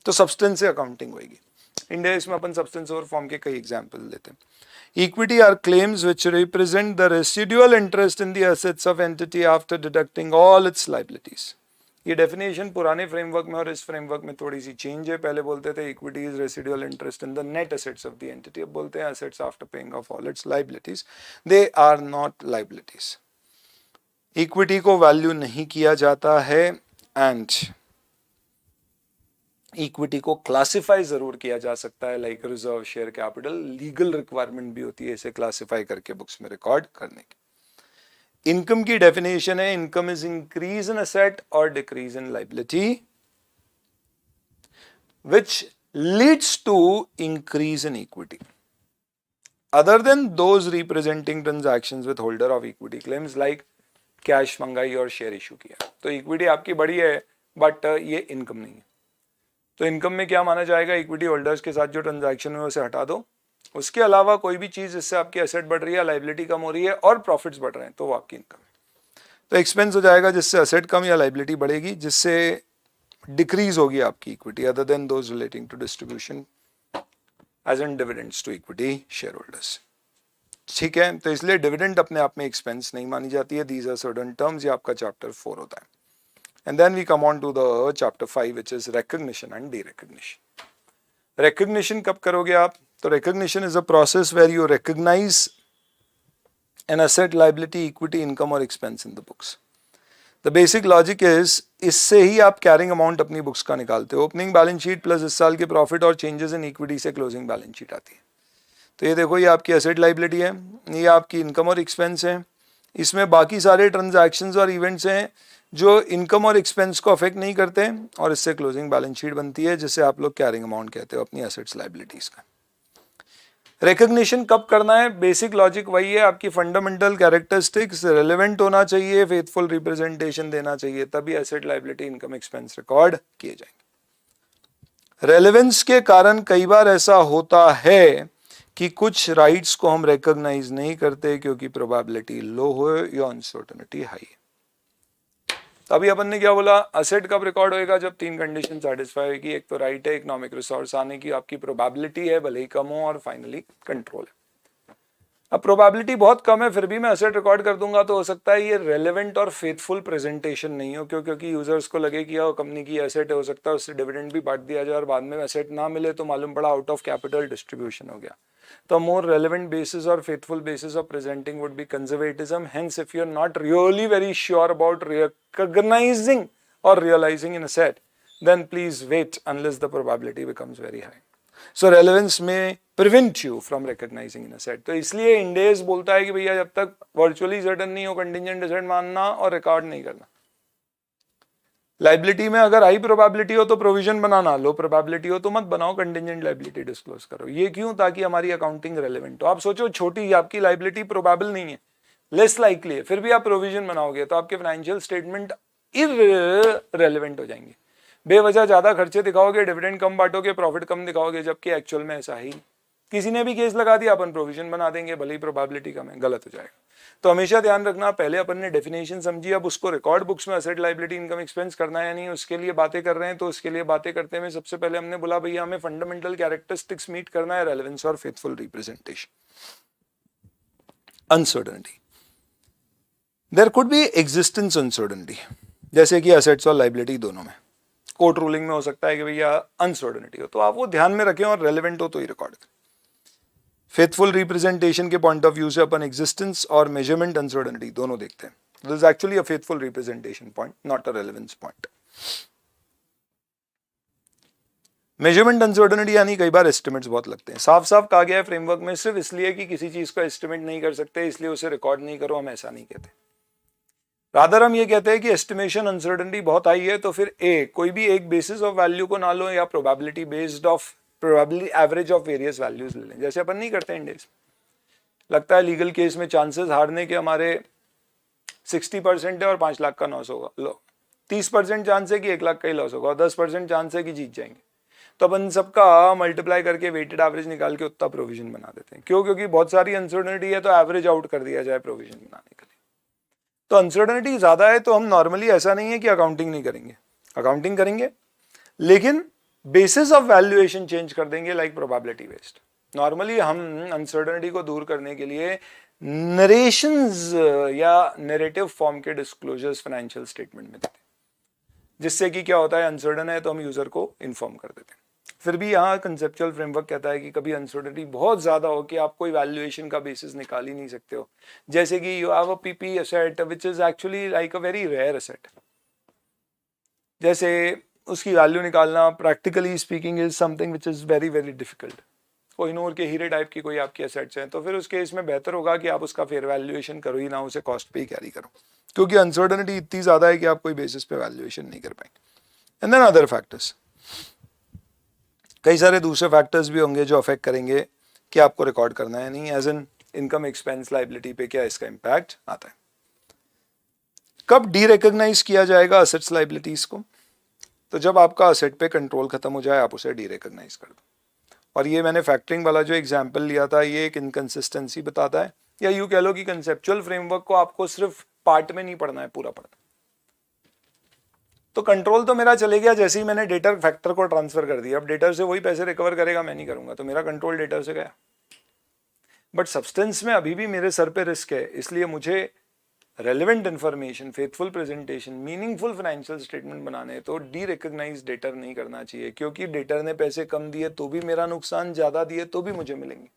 तो substance से accounting होगी। India इसमें अपन सब्सटेंस ओवर फॉर्म के कई एग्जाम्पल देते हैं। Equity are claims which represent the residual interest in the assets of entity after deducting all its liabilities. ये डेफिनेशन पुराने फ्रेमवर्क में और इस फ्रेमवर्क में थोड़ी सी चेंज है। पहले बोलते थे equity is residual interest in the net assets of the entity, अब बोलते हैं assets after paying off all its liabilities. They are not liabilities. Equity को वैल्यू नहीं किया जाता है एंड इक्विटी को क्लासिफाई जरूर किया जा सकता है, like reserve, share capital, legal requirement भी होती है इसे क्लासिफाई करके बुक्स में रिकॉर्ड करने की। इनकम की डेफिनेशन है, income is increase in asset और decrease in liability which leads to increase in equity other than those representing transactions with holder of equity claims, like cash मंगाई और share issue किया। तो equity आपकी बड़ी है बट ये इनकम नहीं है। तो इनकम में क्या माना जाएगा, इक्विटी होल्डर्स के साथ जो ट्रांजैक्शन है उसे हटा दो, उसके अलावा कोई भी चीज जिससे आपकी एसेट बढ़ रही है, लायबिलिटी कम हो रही है और प्रॉफिट्स बढ़ रहे हैं, तो वो आपकी इनकम है। तो एक्सपेंस हो जाएगा जिससे एसेट कम या लायबिलिटी बढ़ेगी, जिससे डिक्रीज होगी आपकी equity other than those relating to distribution as an dividends to equity shareholders. ठीक है, तो इसलिए डिविडेंड अपने आप में एक्सपेंस नहीं मानी जाती है। दीज आर सर्टेन टर्म्स, ये आपका चैप्टर 4 होता है। And then we come on to the chapter 5 which is recognition and derecognition. Recognition कब करोगे आप? तो recognition is a process where you recognize an asset, liability, equity, income or expense in the books. The basic logic is इससे ही आप carrying amount अपनी books का निकालते हो। Opening balance sheet plus इस साल के profit और changes in equity से closing balance sheet आती है। तो ये देखो, ये आपकी asset liability है, ये आपकी income और expense है, इसमें बाकी सारे transactions और events हैं जो इनकम और एक्सपेंस को अफेक्ट नहीं करते और इससे क्लोजिंग बैलेंस शीट बनती है जिसे आप लोग कैरिंग अमाउंट कहते हो अपनी एसेट्स लायबिलिटीज का। रिकॉग्निशन कब करना है? बेसिक लॉजिक वही है, आपकी फंडामेंटल कैरेक्टरिस्टिक्स रेलेवेंट होना चाहिए, फेथफुल रिप्रेजेंटेशन देना चाहिए, तभी asset liability income expense record किए जाएंगे। रेलेवेंस के कारण कई बार ऐसा होता है कि कुछ राइट्स को हम रिकॉग्नाइज नहीं करते क्योंकि प्रोबेबिलिटी लो हो या अनसर्टेनिटी हाई है। अभी अपन ने क्या बोला, असेट कब रिकॉर्ड होएगा? जब 3 कंडीशन सेटिस्फाई होगी। एक तो राइट है, इकोनॉमिक रिसोर्स आने की आपकी प्रोबेबिलिटी है भले ही कम हो, और फाइनली कंट्रोल है। अब प्रोबेबिलिटी बहुत कम है फिर भी मैं असेट रिकॉर्ड कर दूंगा तो हो सकता है ये रेलेवेंट और फेथफुल प्रेजेंटेशन नहीं हो, क्योंकि यूजर्स को लगे कि यह कंपनी की एसेट है, हो सकता है उससे डिविडेंड भी बांट दिया जाए और बाद में एसेट ना मिले तो मालूम पड़ा आउट ऑफ कैपिटल डिस्ट्रीब्यूशन हो गया। तो more relevant basis or faithful basis of presenting would be conservatism. Hence, if you're not really very sure about recognizing or realizing an asset, then please wait unless the probability becomes very high. So relevance may prevent you from recognizing an asset. तो इसलिए इंडेस बोलता है कि भैया जब तक virtually certain नहीं हो contingent asset मानना और रिकॉर्ड नहीं करना। लाइबिलिटी में अगर हाई प्रोबेबिलिटी हो तो प्रोविजन बनाना, लो प्रोबेबिलिटी हो तो मत बनाओ, कंटिजेंट लाइबिलिटी डिस्क्लोज करो। ये क्यों? ताकि हमारी अकाउंटिंग रेलेवेंट हो। आप सोचो छोटी आपकी लाइबिलिटी प्रोबेबल नहीं है, लेस लाइकली है, फिर भी आप प्रोविजन बनाओगे तो आपके फाइनेंशियल स्टेटमेंट इररेलेवेंट हो जाएंगे। बेवजह ज्यादा खर्चे दिखाओगे, डिविडेंड कम बांटोगे, प्रॉफिट कम दिखाओगे, जबकि एक्चुअल में ऐसा ही किसी ने भी केस लगा दिया अपन प्रोविजन बना देंगे भले ही प्रोबेबिलिटी कम है, गलत हो जाएगा। तो हमेशा ध्यान रखना, पहले अपन ने डेफिनेशन समझी, अब उसको रिकॉर्ड बुक्स में एसेट लायबिलिटी इनकम एक्सपेंस करना है या नहीं, उसके लिए बातें कर रहे हैं। तो उसके लिए बातें करते हुए सबसे पहले हमने बोला भैया हमें फंडामेंटल कैरेक्टरिस्टिक्स मीट करना है, रेलेवेंस और faithful representation. Uncertainty, there could be existence uncertainty, जैसे कि एसेट्स और लायबिलिटी दोनों में। कोर्ट रूलिंग में हो सकता है कि भैया अनसर्टेनिटी हो, तो आप वो ध्यान में रखें और रेलेवेंट हो तो ही रिकॉर्ड करें। फेथफुल रिप्रेजेंटेशन के पॉइंट ऑफ व्यू से अपन एग्जिस्टेंस और मेजरमेंट अनसर्टेनिटी दोनों देखते हैं। This is actually a faithful representation point, not a relevance point. Measurement uncertainty यानी कई बार एस्टिमेट्स बहुत लगते हैं। साफ साफ कहा गया है फ्रेमवर्क में सिर्फ इसलिए कि किसी चीज का एस्टिमेट नहीं कर सकते इसलिए उसे रिकॉर्ड नहीं करो, हम ऐसा नहीं कहते। रादर हम ये कहते हैं कि एस्टिमेशन अनसर्टेनिटी बहुत हाई है तो फिर कोई भी एक बेसिस ऑफ वैल्यू को ना लो या probability based of probably average of various values ले लें, जैसे अपन नहीं करते इंडेक्स। लगता है लीगल केस में चांसेस हारने के हमारे 60% है और 5 लाख का लॉस होगा, 30% चांस है कि 1 लाख का ही लॉस होगा और 10% चांस है कि जीत जाएंगे। तो अपन सबका मल्टीप्लाई करके वेटेड एवरेज निकाल के उतना प्रोविजन बना देते हैं। क्यों? क्योंकि बहुत सारी अनसर्टेनिटी है तो एवरेज आउट कर दिया जाए प्रोविजन बनाने के लिए। तो अनसर्टेनिटी ज्यादा है तो हम नॉर्मली ऐसा नहीं है कि अकाउंटिंग नहीं करेंगे, अकाउंटिंग करेंगे लेकिन बेसिस ऑफ वैल्यूएशन चेंज कर देंगे, लाइक प्रोबेबिलिटी बेस्ड। नॉर्मली हम अनसर्टेनिटी को दूर करने के लिए नरेशंस या नैरेटिव फॉर्म के डिस्क्लोजर्स फाइनेंशियल स्टेटमेंट में देते हैं, जिससे कि क्या होता है अनसर्टेन है तो हम यूजर को इन्फॉर्म कर देते हैं। फिर भी यहाँ कंसेप्चुअल फ्रेमवर्क कहता है कि कभी अनसर्टेनिटी बहुत ज्यादा हो कि आप कोई वैल्यूएशन का बेसिस निकाल ही नहीं सकते हो, जैसे कि you have a PP asset which is actually like a very rare asset, जैसे उसकी वैल्यू निकालना practically speaking is something which is very very difficult. Kohinoor के हीरे टाइप की कोई आपकी एसेट्स हैं तो फिर उस केस में बेहतर होगा कि आप उसका फेयर वैल्यूएशन करो ही ना, उसे कॉस्ट पे ही कैरी करो, क्योंकि अनसर्टनिटी इतनी ज्यादा है कि आप कोई बेसिस पे वैल्यूएशन नहीं कर पाएंगे। एंड देन अदर फैक्टर्स, कई सारे दूसरे फैक्टर्स भी होंगे जो अफेक्ट करेंगे कि आपको रिकॉर्ड करना है नहीं, as in income expense liability पे क्या इसका इम्पैक्ट आता है। कब डी रिकॉग्नाइज किया जाएगा असेट्स लाइबिलिटीज को? तो जब आपका असेट पे कंट्रोल खत्म हो जाए आप उसे डी रिकॉग्नाइज कर दो। और ये मैंने फैक्टरिंग वाला जो एग्जांपल लिया था ये एक इनकंसिस्टेंसी बताता है, या यूं कह लो कि कंसेप्चुअल फ्रेमवर्क को आपको सिर्फ पार्ट में नहीं पढ़ना है, पूरा पढ़ना। तो कंट्रोल तो मेरा चले गया जैसे ही मैंने डेटर फैक्टर को ट्रांसफर कर दिया, अब डेटर से वही पैसे रिकवर करेगा, मैं नहीं करूंगा, तो मेरा कंट्रोल डेटर से गया। बट सब्सटेंस में अभी भी मेरे सर पे रिस्क है, इसलिए मुझे relevant information, faithful presentation, meaningful financial statement बनाने तो डी रिकॉग्नाइज डेटर नहीं करना चाहिए, क्योंकि डेटर ने पैसे कम दिए तो भी मेरा नुकसान, ज्यादा दिए तो भी मुझे मिलेंगे।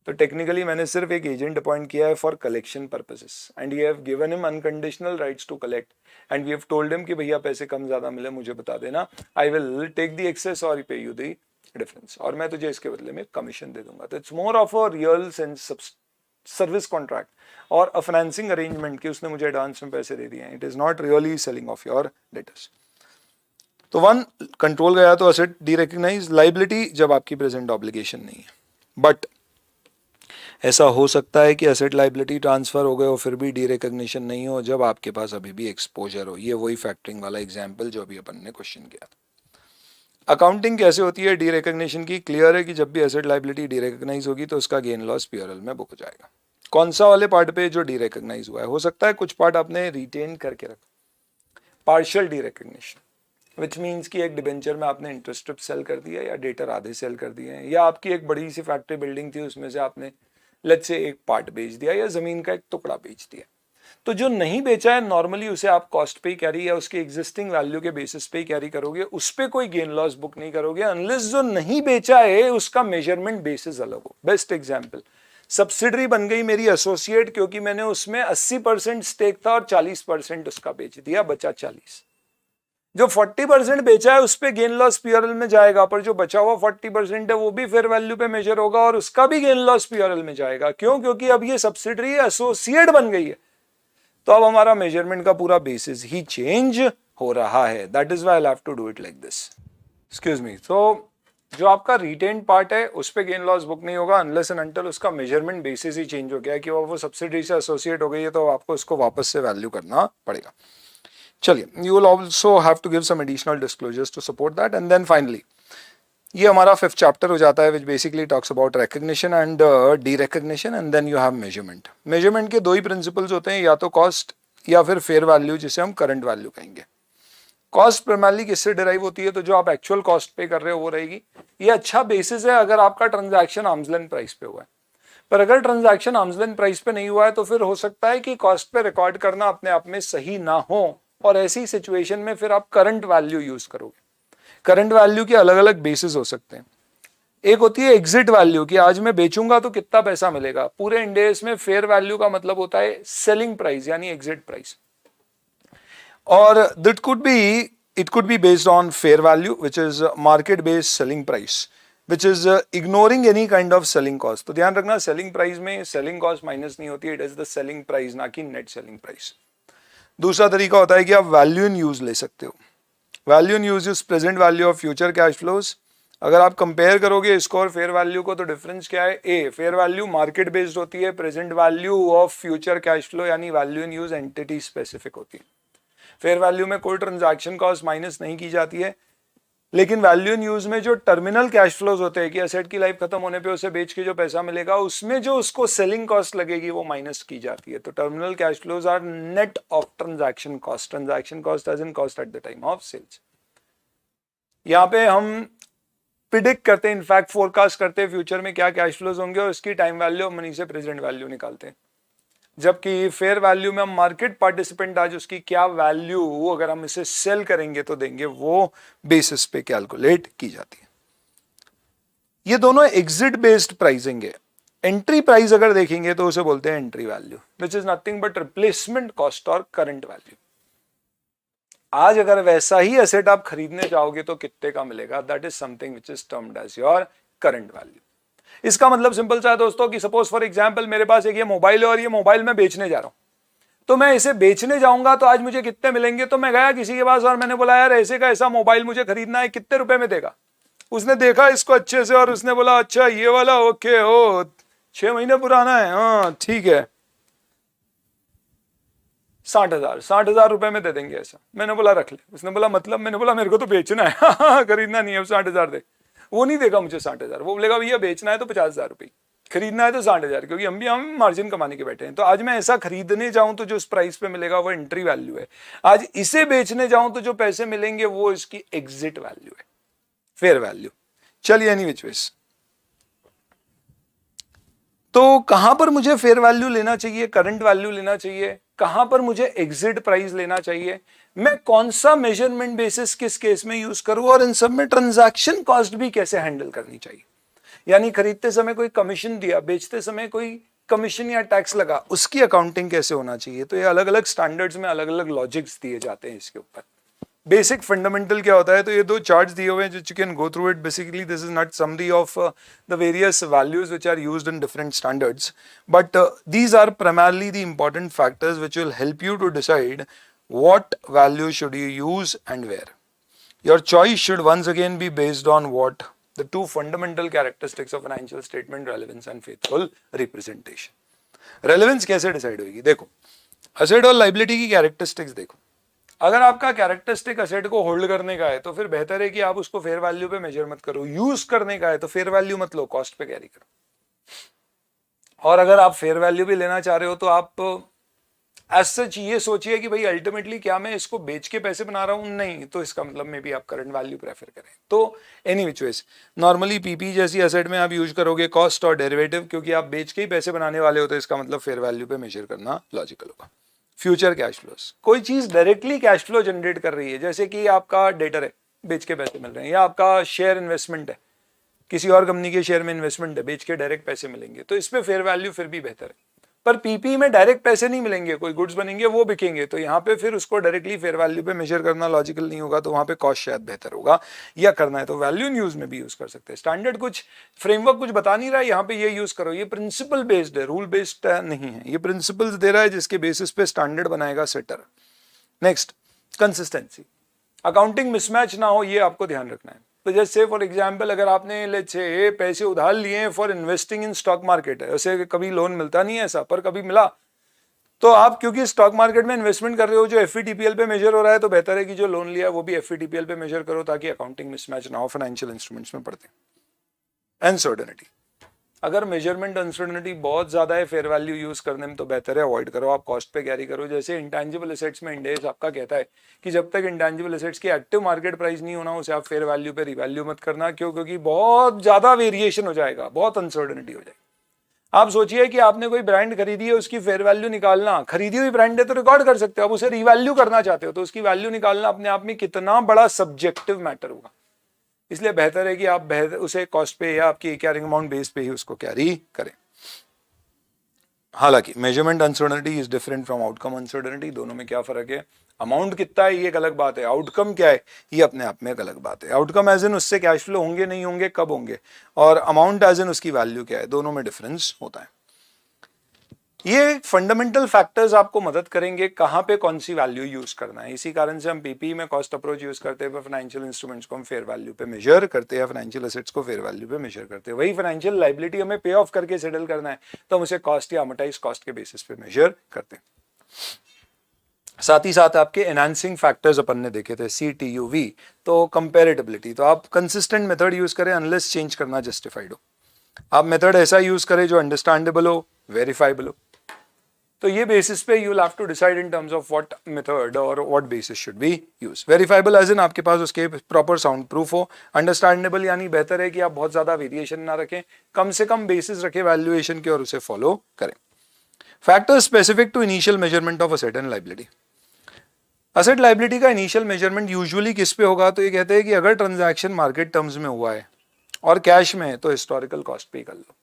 तो टेक्निकली मैंने सिर्फ एक एजेंट अपॉइंट किया है for collection purposes, and we have given him unconditional rights to collect, and we have told him कि भैया पैसे कम ज्यादा मिले मुझे बता देना, I will take the excess और पे यू द डिफरेंस, और मैं तुझे इसके बदले में कमीशन दे दूंगा। तो it's more of a real sense service contract और अ फाइनेंसिंग अरेंजमेंट कि उसने मुझे एडवांस में पैसे दे दिए हैं। It is not really selling of your debtors. तो वन, कंट्रोल गया तो असेट डी रिकॉग्नाइज। लाइबिलिटी जब आपकी प्रेजेंट ऑब्लिगेशन नहीं है, बट ऐसा हो सकता है कि एसेट लाइबिलिटी ट्रांसफर हो गए हो फिर भी डी रिकॉग्निशन नहीं हो जब आपके पास अभी भी एक्सपोजर हो। ये वही फैक्टरिंग वाला एग्जांपल जो अभी अपन ने क्वेश्चन किया था। अकाउंटिंग कैसे होती है डी रिकॉग्निशन की? क्लियर है कि जब भी एसेट लाइबिलिटी डी रिकॉग्नाइज होगी तो उसका गेन लॉस पीएनएल में बुक हो जाएगा। कौन सा वाले पार्ट पे जो डी रिकॉग्नाइज हुआ है? हो सकता है कुछ पार्ट आपने रिटेन करके रखा, partial D recognition, which means कि एक डिबेंचर में आपने इंटरेस्ट सेल कर दिया या डेटर आधे सेल कर दिए हैं, या आपकी एक बड़ी सी फैक्ट्री बिल्डिंग थी उसमें से आपने लेट्स से एक पार्ट बेच दिया या जमीन का एक टुकड़ा बेच दिया। तो जो नहीं बेचा है नॉर्मली उसे आप कॉस्ट पे ही कैरी या उसके एग्जिस्टिंग वैल्यू के बेसिस पे ही कैरी करोगे, उस पे कोई गेन लॉस बुक नहीं करोगे अनलेस जो नहीं बेचा है उसका मेजरमेंट बेसिस अलग हो। बेस्ट एग्जांपल, सब्सिडरी बन गई मेरी एसोसिएट क्योंकि मैंने उसमें 80% स्टेक था और 40% उसका बेच दिया, बचा 40। जो 40% बेचा है उस पे गेन लॉस पीआरएल में जाएगा, पर जो बचा हुआ 40% है वो भी फेयर वैल्यू पे मेजर होगा और उसका भी गेन लॉस पीआरएल में जाएगा। क्यों? क्योंकि अब ये सब्सिडरी एसोसिएट बन गई है, तो अब हमारा मेजरमेंट का पूरा बेसिस ही चेंज हो रहा है। That is why I have to do it like this. Excuse me. तो जो आपका रिटेन पार्ट है उस पे गेन लॉस बुक नहीं होगा अनलेस एंड अनटिल उसका मेजरमेंट बेसिस ही चेंज हो गया कि वो सब्सिडरी से एसोसिएट हो गई है, तो आपको उसको वापस से वैल्यू करना पड़ेगा। चलिए, you will also have to give some additional disclosures to support that. And then finally ये हमारा 5th चैप्टर हो जाता है which basically talks about recognition and derecognition, and then you have measurement. Measurement के दो ही principles होते हैं, या तो कॉस्ट या फिर फेयर वैल्यू जिसे हम करंट वैल्यू कहेंगे। कॉस्ट प्राइमरली किससे डिराइव होती है? तो जो आप एक्चुअल कॉस्ट पे कर रहे हो वो रहेगी। ये अच्छा बेसिस है अगर आपका ट्रांजैक्शन आर्म्स लेंथ प्राइस पे हुआ है, पर अगर ट्रांजैक्शन आर्म्स लेंथ प्राइस पे नहीं हुआ है तो फिर हो सकता है कि कॉस्ट पे रिकॉर्ड करना अपने आप में सही ना हो, और ऐसी सिचुएशन में फिर आप करंट वैल्यू यूज करोगे। करंट वैल्यू के अलग अलग बेसिस हो सकते हैं। एक होती है एग्जिट वैल्यू कि आज मैं बेचूंगा तो कितना पैसा मिलेगा। पूरे इंडेस में फेयर वैल्यू का मतलब होता है सेलिंग प्राइस यानी एग्जिट प्राइस, और it could be based on fair value which is market based selling price which is ignoring any kind of selling cost. तो ध्यान रखना, सेलिंग प्राइस में सेलिंग कॉस्ट माइनस नहीं होती है, it is the selling price ना कि net selling price. दूसरा तरीका होता है कि आप वैल्यू इन यूज ले सकते हो। Value in use is present value of future cash flows. अगर आप कंपेयर करोगे इसको और फेयर वैल्यू को तो डिफरेंस क्या है? A, fair value market based होती है, present value of future cash flow यानी value in use entity specific होती है। फेयर वैल्यू में कोई ट्रांजैक्शन कॉस्ट माइनस नहीं की जाती है, लेकिन वैल्यू इन यूज में जो टर्मिनल कैश फ्लोज होते हैं कि एसेट की लाइफ खत्म होने पे उसे बेच के जो पैसा मिलेगा उसमें जो उसको सेलिंग कॉस्ट लगेगी वो माइनस की जाती है। तो terminal cash flows are net of transaction cost, transaction cost as in cost at the time of sales. यहाँ पे हम प्रिडिक्ट करते हैं, इनफैक्ट फोरकास्ट करते हैं फ्यूचर में क्या कैश फ्लोज होंगे और उसकी टाइम वैल्यू ऑफ मनी से प्रेजेंट वैल्यू निकालते हैं। जबकि फेयर वैल्यू में हम मार्केट पार्टिसिपेंट आज उसकी क्या वैल्यू अगर हम इसे सेल करेंगे तो देंगे वो बेसिस पे कैलकुलेट की जाती है। ये दोनों एग्जिट बेस्ड प्राइसिंग है। एंट्री प्राइस अगर देखेंगे तो उसे बोलते हैं entry value which is nothing but replacement cost और करंट वैल्यू। आज अगर वैसा ही एसेट आप खरीदने जाओगे तो कितने का मिलेगा, that is something which is termed as your current value. इसका मतलब सिंपल सा है दोस्तों कि सपोज फॉर एग्जांपल मेरे पास एक ये मोबाइल है और ये मोबाइल मैं बेचने जा रहा हूं, तो मैं इसे बेचने जाऊंगा तो आज मुझे कितने मिलेंगे, तो मैं गया किसी के पास और मैंने बोला यार ऐसे का ऐसा मोबाइल मुझे खरीदना है, कितने रुपए में देगा। उसने देखा इसको अच्छे से और उसने बोला अच्छा ये वाला, ओके, ओ 6 महीने पुराना है, हाँ ठीक है, 60,000 रुपए में दे देंगे ऐसा। मैंने बोला रख ले। उसने बोला मतलब, मैंने बोला मेरे को तो बेचना है खरीदना नहीं है, अब 60,000 दे। वो नहीं देगा मुझे 60,000, वो बोलेगा भैया बेचना है तो 50,000 रुपये, खरीदना है तो 60,000, क्योंकि हम मार्जिन कमाने के बैठे हैं। तो आज मैं ऐसा खरीदने जाऊं तो जो इस प्राइस पे मिलेगा वो एंट्री वैल्यू है, आज इसे बेचने जाऊं तो जो पैसे मिलेंगे वो इसकी एग्जिट वैल्यू है, फेयर वैल्यू। चलिए एनी विच वेज, तो कहां पर मुझे फेयर वैल्यू लेना चाहिए, करंट वैल्यू लेना चाहिए, कहां पर मुझे एग्जिट प्राइस लेना चाहिए, मैं कौन सा मेजरमेंट बेसिस किस केस में यूज करूं, और इन सब में ट्रांजैक्शन कॉस्ट भी कैसे हैंडल करनी चाहिए। यानी खरीदते समय कोई कमीशन दिया, बेचते समय कोई कमीशन या टैक्स लगा, उसकी अकाउंटिंग कैसे होना चाहिए। तो ये अलग अलग स्टैंडर्ड्स में अलग अलग लॉजिक्स दिए जाते हैं इसके ऊपर। बेसिक फंडामेंटल क्या होता है, तो ये दो चार्ट्स दिए हुए हैं जो you can go through it. Basically this is not summary of the various values which are used in different standards, but these are primarily the important factors which will help you to decide what value should you use and where. Your choice should once again be based on what? The two fundamental characteristics of financial statement, relevance and faithful representation. Relevance कैसे decide होगी, देखो asset और liability की characteristics देखो। अगर आपका characteristic asset को hold करने का है तो फिर बेहतर है कि आप उसको फेयर वैल्यू पे मेजर मत करो। यूज करने का है तो फेयर वैल्यू मत लो, कॉस्ट पे कैरी करो। और अगर आप फेयर वैल्यू भी लेना चाह रहे हो तो आप एज सच ये सोचिए कि भाई अल्टीमेटली क्या मैं इसको बेच के पैसे बना रहा हूं, नहीं, तो इसका मतलब मे बी आप करंट वैल्यू प्रेफर करें। तो any which ways normally PP जैसी एसेट में आप यूज करोगे कॉस्ट और डेरिवेटिव, क्योंकि आप बेच के ही पैसे बनाने वाले हो, तो इसका मतलब फेयर वैल्यू पे मेजर करना लॉजिकल होगा। फ्यूचर कैश फ्लोस, कोई चीज डायरेक्टली कैश फ्लो जनरेट कर रही है, जैसे कि आपका डेटर है, बेच के पैसे मिल रहे हैं, या आपका शेयर इन्वेस्टमेंट है, किसी और कंपनी के शेयर में इन्वेस्टमेंट है, बेच के डायरेक्ट पैसे मिलेंगे, तो इसमें फेयर वैल्यू फिर भी बेहतर है। पर पीपी में डायरेक्ट पैसे नहीं मिलेंगे, कोई गुड्स बनेंगे वो बिकेंगे, तो यहाँ पे फिर उसको डायरेक्टली फेयर वैल्यू पे मेजर करना लॉजिकल नहीं होगा, तो वहां पे कॉस्ट शायद बेहतर होगा। या करना है तो वैल्यू इन यूज में भी यूज कर सकते हैं। स्टैंडर्ड कुछ फ्रेमवर्क कुछ बता नहीं रहा है यहाँ पे ये यूज करो, ये प्रिंसिपल बेस्ड है, रूल बेस्ड नहीं है, ये प्रिंसिपल्स दे रहा है जिसके बेसिस पे स्टैंडर्ड बनाएगा setter. Next, consistency, accounting mismatch ना हो, ये आपको ध्यान रखना है। तो जैसे फॉर एग्जांपल अगर आपने लेट्स से पैसे उधार लिए for investing in stock market है, ऐसे कभी लोन मिलता नहीं है ऐसा, पर कभी मिला, तो आप क्योंकि स्टॉक मार्केट में इन्वेस्टमेंट कर रहे हो जो एफईटीपीएल पे मेजर हो रहा है, तो बेहतर है कि जो लोन लिया है वो भी एफईटीपीएल पे मेजर करो, ताकि अकाउंटिंग मिसमैच ना हो फाइनेंशियल इंस्ट्रूमेंट्स में पड़ते हैं। अनसर्टेनिटी, अगर मेजरमेंट अनसर्टेनिटी बहुत ज्यादा है फेयर वैल्यू यूज करने में, तो बेहतर है अवॉइड करो, आप कॉस्ट पे कैरी करो। जैसे इंटेंजिबल एसेट्स में इंडेक्स आपका कहता है कि जब तक इंटेंजिबल एसेट्स की एक्टिव मार्केट प्राइस नहीं होना उसे आप फेयर वैल्यू पे रिवैल्यू मत करना। क्यों? क्योंकि बहुत ज्यादा वेरिएशन हो जाएगा, बहुत अनसर्टेनिटी हो जाएगी। आप सोचिए कि आपने कोई ब्रांड खरीदी है, उसकी फेयर वैल्यू निकालना, खरीदी हुई ब्रांड है तो रिकॉर्ड कर सकते हो, आप उसे रिवैल्यू करना चाहते हो तो उसकी वैल्यू निकालना अपने आप में कितना बड़ा सब्जेक्टिव मैटर होगा। इसलिए बेहतर है कि आप उसे कॉस्ट पे या आपकी कैरिंग अमाउंट बेस पे ही उसको कैरी करें। हालांकि measurement uncertainty is different from outcome uncertainty, दोनों में क्या फर्क है? अमाउंट कितना है ये एक अलग बात है, आउटकम क्या है ये अपने आप में एक अलग बात है। आउटकम एज इन उससे कैश फ्लो होंगे नहीं होंगे, कब होंगे, और अमाउंट एज इन उसकी वैल्यू क्या है, दोनों में डिफरेंस होता है। ये फंडामेंटल फैक्टर्स आपको मदद करेंगे कहां पे कौन सी वैल्यू यूज करना है। इसी कारण से हम पीपी में कॉस्ट अप्रोच यूज करते हैं, फाइनेंशियल इंस्ट्रूमेंट्स को हम फेयर वैल्यू पे मेजर करते हैं, फाइनेंशियल एसेट्स को फेयर वैल्यू पे मेजर करते हैं। वही फाइनेंशियल लाइबिलिटी हमें पे ऑफ करके सेटल करना है तो हम उसे कॉस्ट या अमोर्टाइज कॉस्ट के बेसिस पे मेजर करते हैं। साथ ही साथ आपके एनहांसिंग फैक्टर्स अपन ने देखे थे, CTUV, तो कंपेरेटिबिलिटी, तो आप कंसिस्टेंट मेथड यूज करें अनलेस चेंज करना जस्टिफाइड हो। आप मेथड ऐसा यूज करें जो अंडरस्टैंडेबल हो, वेरीफाइबल हो। तो ये बेसिस पे you will have to decide in terms of what method और what basis should be use. Verifiable as in आपके पास उसके प्रॉपर साउंड प्रूफ हो। अंडरस्टैंडेबल यानी बेहतर है कि आप बहुत ज्यादा वेरिएशन ना रखें, कम से कम बेसिस रखें वैल्यूएशन के और उसे फॉलो करें। Factors specific to initial measurement of asset and liability. Asset liability का इनिशियल मेजरमेंट यूजुअली किस पे होगा? तो ये कहते हैं कि अगर ट्रांजैक्शन मार्केट टर्म्स में हुआ है और कैश में है तो हिस्टोरिकल कॉस्ट पे कर लो,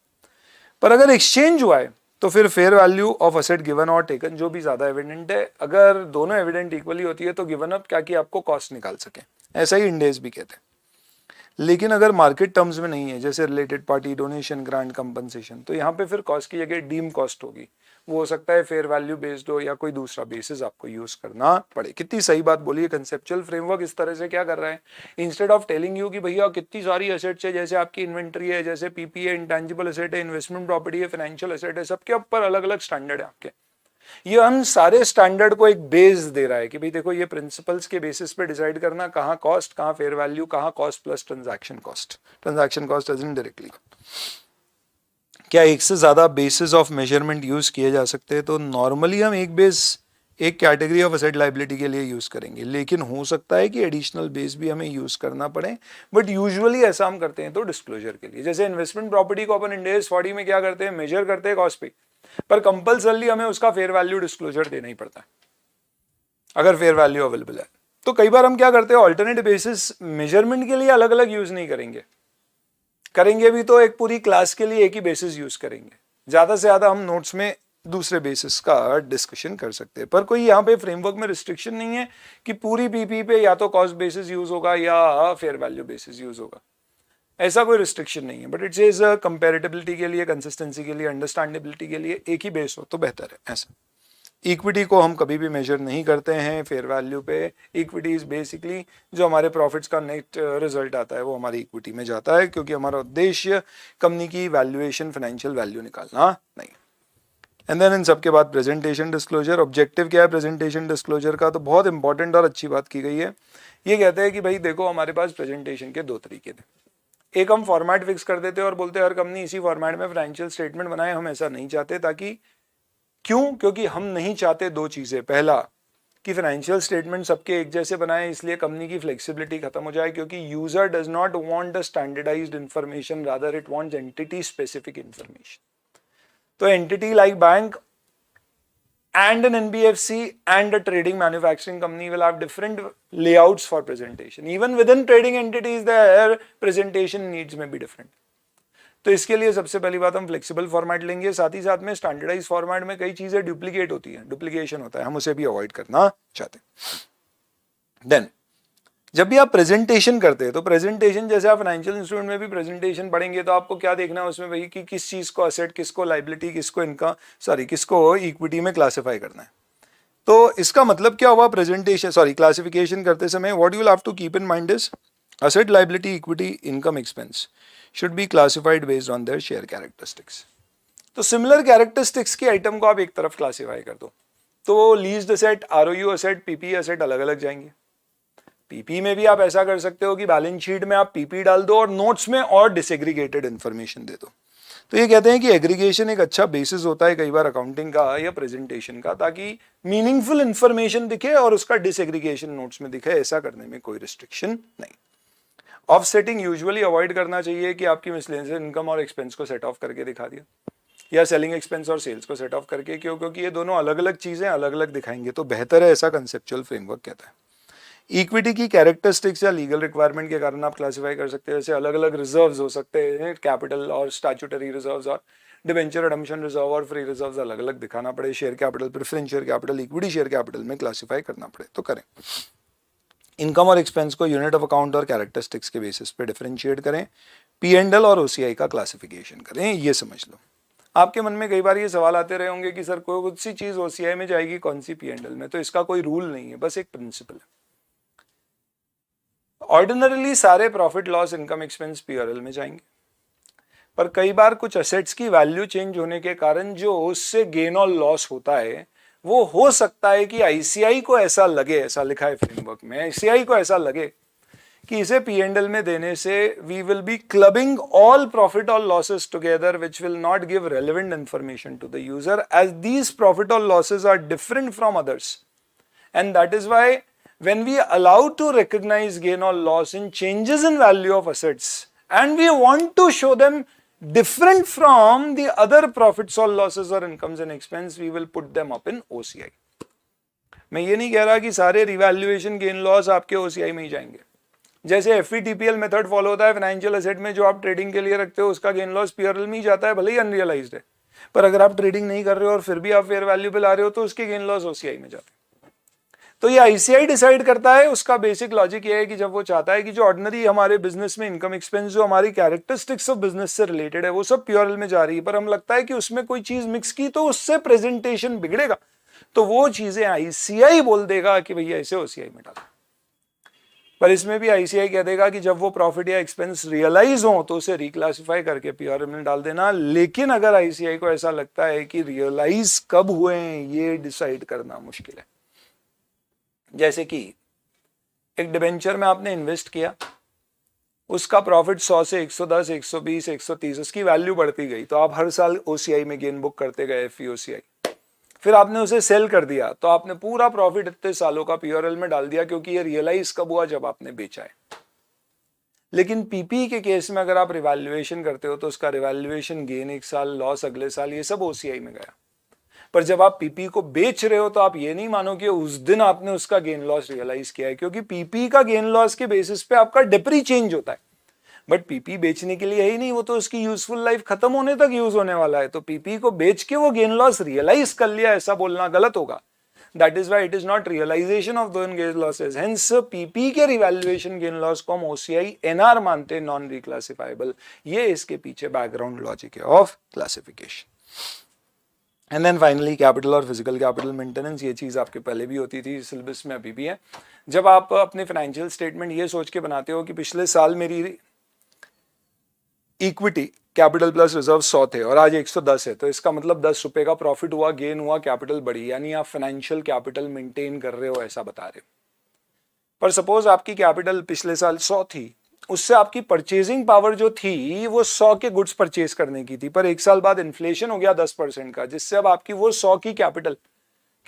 पर अगर एक्सचेंज हुआ है तो फिर fair value of asset given और टेकन जो भी ज्यादा एविडेंट है, अगर दोनों एविडेंट इक्वली होती है तो गिवन अप क्या कि आपको कॉस्ट निकाल सके, ऐसा ही इंडेस भी कहते हैं। लेकिन अगर मार्केट टर्म्स में नहीं है, जैसे related party, donation, grant, compensation, तो यहाँ पे फिर कॉस्ट की जगह डीम कॉस्ट होगी। वो हो सकता है फेयर वैल्यू बेस्ड हो या कोई दूसरा बेसिस आपको यूज करना पड़े। कितनी सही बात बोली है। कंसेप्चुअल फ्रेमवर्क इस तरह से क्या कर रहा है, इंस्टेड ऑफ टेलिंग यू कि भैया कितनी सारी एसेट्स है, जैसे आपकी इन्वेंट्री है, जैसे पीपी है, इंटेंजिबल एसेट है, इन्वेस्टमेंट प्रॉपर्टी है, फाइनेंशियल एसेट है, सबके ऊपर अलग अलग स्टैंडर्ड है आपके। ये हम सारे स्टैंडर्ड को एक बेस दे रहा है कि भाई देखो ये प्रिंसिपल्स के बेसिस पे डिसाइड करना कहाँ कॉस्ट, कहाँ फेयर वैल्यू, कहाँ cost plus transaction cost. Transaction cost as in directly. क्या एक से ज्यादा बेसिस ऑफ मेजरमेंट यूज किए जा सकते हैं? तो नॉर्मली हम एक बेस एक कैटेगरी ऑफ असेट लाइबिलिटी के लिए यूज करेंगे, लेकिन हो सकता है कि एडिशनल बेस भी हमें यूज करना पड़े, बट यूजुअली ऐसा हम करते हैं तो डिस्क्लोजर के लिए। जैसे इन्वेस्टमेंट प्रॉपर्टी को अपन इंड AS 40 में क्या करते हैं, मेजर करते हैं कॉस्ट पे, पर कंपल्सरली हमें उसका फेयर वैल्यू डिस्क्लोजर देना ही पड़ता है अगर फेयर वैल्यू अवेलेबल है। तो कई बार हम क्या करते हैं, ऑल्टरनेट बेसिस मेजरमेंट के लिए अलग अलग यूज नहीं करेंगे, करेंगे भी तो एक पूरी क्लास के लिए एक ही बेसिस यूज करेंगे। ज्यादा से ज्यादा हम नोट्स में दूसरे बेसिस का डिस्कशन कर सकते हैं, पर कोई यहाँ पे फ्रेमवर्क में रिस्ट्रिक्शन नहीं है कि पूरी पीपी पे या तो कॉस्ट बेसिस यूज होगा या फेयर वैल्यू बेसिस यूज होगा, ऐसा कोई रिस्ट्रिक्शन नहीं है। बट इट सेज कंपैरेटिबिलिटी के लिए, कंसिस्टेंसी के लिए, अंडरस्टैंडेबिलिटी के लिए एक ही बेस हो तो बेहतर है। ऐसा इक्विटी को हम कभी भी मेजर नहीं करते हैं फेयर वैल्यू पे। इक्विटी इज बेसिकली जो हमारे प्रॉफिट्स का नेट रिजल्ट आता है वो हमारी इक्विटी में जाता है, क्योंकि हमारा उद्देश्य कंपनी की वैल्यूएशन, फाइनेंशियल वैल्यू निकालना नहीं। एंड देन इन सबके बाद प्रेजेंटेशन डिस्क्लोजर। ऑब्जेक्टिव क्या है प्रेजेंटेशन डिस्क्लोजर का? तो बहुत इंपॉर्टेंट और अच्छी बात की गई है। ये कहते हैं कि भाई देखो हमारे पास प्रेजेंटेशन के दो तरीके थे। एक हम फॉर्मेट फिक्स कर देते हैं और बोलते हैं हर कंपनी इसी फॉर्मेट में फाइनेंशियल स्टेटमेंट बनाए। हम ऐसा नहीं चाहते, ताकि क्यों? क्योंकि हम नहीं चाहते दो चीजें। पहला कि फाइनेंशियल स्टेटमेंट सबके एक जैसे बनाए, इसलिए कंपनी की फ्लेक्सिबिलिटी खत्म हो जाए, क्योंकि user does not want the standardised information, rather it wants entity specific information. तो entity like bank and an NBFC and a trading manufacturing company will have different layouts for presentation. Even within trading entities, their presentation needs may be different. तो इसके लिए सबसे पहली बात हम flexible format लेंगे। साथ ही साथ में स्टैंडर्डाइज फॉर्मेट में कई चीजें डुप्लीकेट होती है, डुप्लीकेशन होता है, हम उसे भी अवॉइड करना चाहते हैं। देन जब भी आप प्रेजेंटेशन करते हैं तो प्रेजेंटेशन जैसे आप फाइनेंशियल इंस्ट्रूमेंट में भी प्रेजेंटेशन पढ़ेंगे तो आपको क्या देखना है उसमें भाई कि किस चीज को असेट, किसको लाइबिलिटी, किसको इनका किसको इक्विटी में क्लासिफाई करना है। तो इसका मतलब क्या हुआ प्रेजेंटेशन क्लासिफिकेशन करते समय what you will have to keep in mind is asset, liability, equity, income, expense should be classified based on their share characteristics. तो सिमिलर कैरेक्टरिस्टिक्स के आइटम को आप एक तरफ क्लासिफाई कर दो, तो leased asset, ROU asset, PP asset अलग अलग जाएंगे। पीपी में भी आप ऐसा कर सकते हो कि बैलेंस शीट में आप पीपी डाल दो और नोट्स में और डिसएग्रीगेटेड इंफॉर्मेशन दे दो। तो ये कहते हैं कि एग्रीगेशन एक अच्छा बेसिस होता है कई बार अकाउंटिंग का या प्रेजेंटेशन का, ताकि मीनिंगफुल इंफॉर्मेशन दिखे और उसका डिसएग्रीगेशन नोट्स में दिखे। ऐसा करने में कोई रिस्ट्रिक्शन नहीं। ऑफसेटिंग यूजुअली अवॉइड करना चाहिए कि आपकी मिसलेनियस इनकम और एक्सपेंस को सेट ऑफ करके दिखा दिया, या सेलिंग एक्सपेंस और सेल्स को सेट ऑफ करके। क्यों? क्योंकि ये दोनों अलग अलग चीजें अलग अलग दिखाएंगे, तो बेहतर है, ऐसा कंसेप्चुअल फ्रेमवर्क कहता है। इक्विटी की कैरेक्टरिस्टिक्स या लीगल रिक्वायरमेंट के कारण आप क्लासिफाई कर सकते हैं, जैसे अलग अलग रिजर्व्स हो सकते हैं, कैपिटल और स्टैट्यूटरी रिजर्व्स और डिबेंचर रिडेम्पशन रिजर्व और फ्री रिजर्व्स अलग अलग दिखाना पड़े। Share capital, preference share capital, equity share capital में क्लासिफाई करना पड़े तो करें। इनकम और एक्सपेंस को यूनिट ऑफ अकाउंट और कैरेक्टरिस्टिक्स के बेसिस पे डिफरेंशिएट करें। P&L और OCI का क्लासिफिकेशन करें, ये समझ लो। आपके मन में कई बार ये सवाल आते रहे होंगे कि सर कौन सी चीज OCI में जाएगी, कौन सी P&L में। तो इसका कोई रूल नहीं है, बस एक प्रिंसिपल है। ऑर्डिनरली सारे profit, loss, income, expense P&L में जाएंगे, पर कई बार कुछ असेट्स की वैल्यू चेंज होने के कारण जो उससे गेन और लॉस होता है वो हो सकता है कि ICI को ऐसा लगे, ऐसा लिखा है फ्रेमवर्क में, ICI को ऐसा लगे कि इसे P&L में देने से we will be clubbing all profit और losses together which will not give relevant information to the user as these profit और losses are different from others, and that is why when we allow to recognize gain or loss in changes in value of assets and we want to show them different from the other profits or losses or incomes and expense, we will put them up in OCI. मैं ये नहीं कह रहा कि सारे revaluation gain loss आपके OCI में ही जाएंगे। जैसे FVTPL मेथड फॉलो होता है फाइनेंशियल एसेट में, जो आप ट्रेडिंग के लिए रखते हो उसका गेन लॉस P&L में ही जाता है, भले ही अनरियलाइज्ड है, पर अगर आप ट्रेडिंग नहीं कर रहे हो और फिर भी आप फेयर वैल्यू पे ला रहे हो तो उसके गेन लॉस ओसीआई में जाते हैं। तो ये आईसीआई डिसाइड करता है। उसका बेसिक लॉजिक ये है कि जब वो चाहता है कि जो ऑर्डिनरी हमारे बिजनेस में इनकम एक्सपेंस जो हमारी कैरेक्टरिस्टिक्स ऑफ बिजनेस से रिलेटेड है वो सब प्योरल में जा रही है, पर हम लगता है कि उसमें कोई चीज मिक्स की तो उससे प्रेजेंटेशन बिगड़ेगा, तो वो चीजें आईसीआई बोल देगा कि भैया इसे ओसीआई में डालो। पर इसमें भी आईसीआई कह देगा कि जब वो प्रॉफिट या एक्सपेंस रियलाइज हो तो उसे रिक्लासिफाई करके पीआरएल में डाल देना। लेकिन अगर आईसीआई को ऐसा लगता है कि रियलाइज कब हुए हैं ये डिसाइड करना मुश्किल है, जैसे कि एक डिबेंचर में आपने इन्वेस्ट किया, उसका प्रॉफिट 100 से 110, 120, 130 उसकी वैल्यू बढ़ती गई, तो आप हर साल ओसीआई में गेन बुक करते गए, एफईओसीआई। फिर आपने उसे सेल कर दिया तो आपने पूरा प्रॉफिट इतने सालों का पीआरएल में डाल दिया, क्योंकि ये रियलाइज कब हुआ, जब आपने बेचा है। लेकिन पीपी के केस में अगर आप रिवैल्यूएशन करते हो तो उसका रिवैल्यूएशन गेन एक साल, लॉस अगले साल, ये सब ओसीआई में गया। पर जब आप पीपी को बेच रहे हो तो आप ये नहीं मानो कि उस दिन आपने उसका गेन लॉस रियलाइज किया है, क्योंकि पीपी का गेन लॉस के बेसिस पे आपका डिप्री चेंज होता है। बट पीपी बेचने के लिए है ही नहीं, वो तो उसकी यूजफुल लाइफ खत्म होने तक यूज होने वाला है। तो पीपी को बेच के वो गेन लॉस रियलाइज कर लिया, ऐसा बोलना गलत होगा। That is why it is not realisation of those gain losses. Hence PP के रिवैल्यूएशन गेन लॉस को हम ओसीआई एनआर मानते हैं, नॉन रिक्लासिफाइबल। ये इसके पीछे बैकग्राउंड लॉजिक है of classification. And then finally capital और फिजिकल कैपिटल मेंटेनेंस। ये चीज आपके पहले भी होती थी, सिलेबस में अभी भी है। जब आप अपने फाइनेंशियल स्टेटमेंट ये सोच के बनाते हो कि पिछले साल मेरी इक्विटी कैपिटल प्लस रिजर्व 100 थे और आज 110 है, तो इसका मतलब 10 रुपए का प्रॉफिट हुआ, गेन हुआ, कैपिटल बढ़ी, यानी आप फाइनेंशियल कैपिटल मेंटेन कर रहे हो, ऐसा बता रहे हो। पर सपोज आपकी कैपिटल पिछले साल 100 थी, उससे आपकी परचेजिंग पावर जो थी वो 100 के गुड्स परचेज करने की थी, पर एक साल बाद इन्फ्लेशन हो गया 10% का, जिससे अब आपकी वो 100 की कैपिटल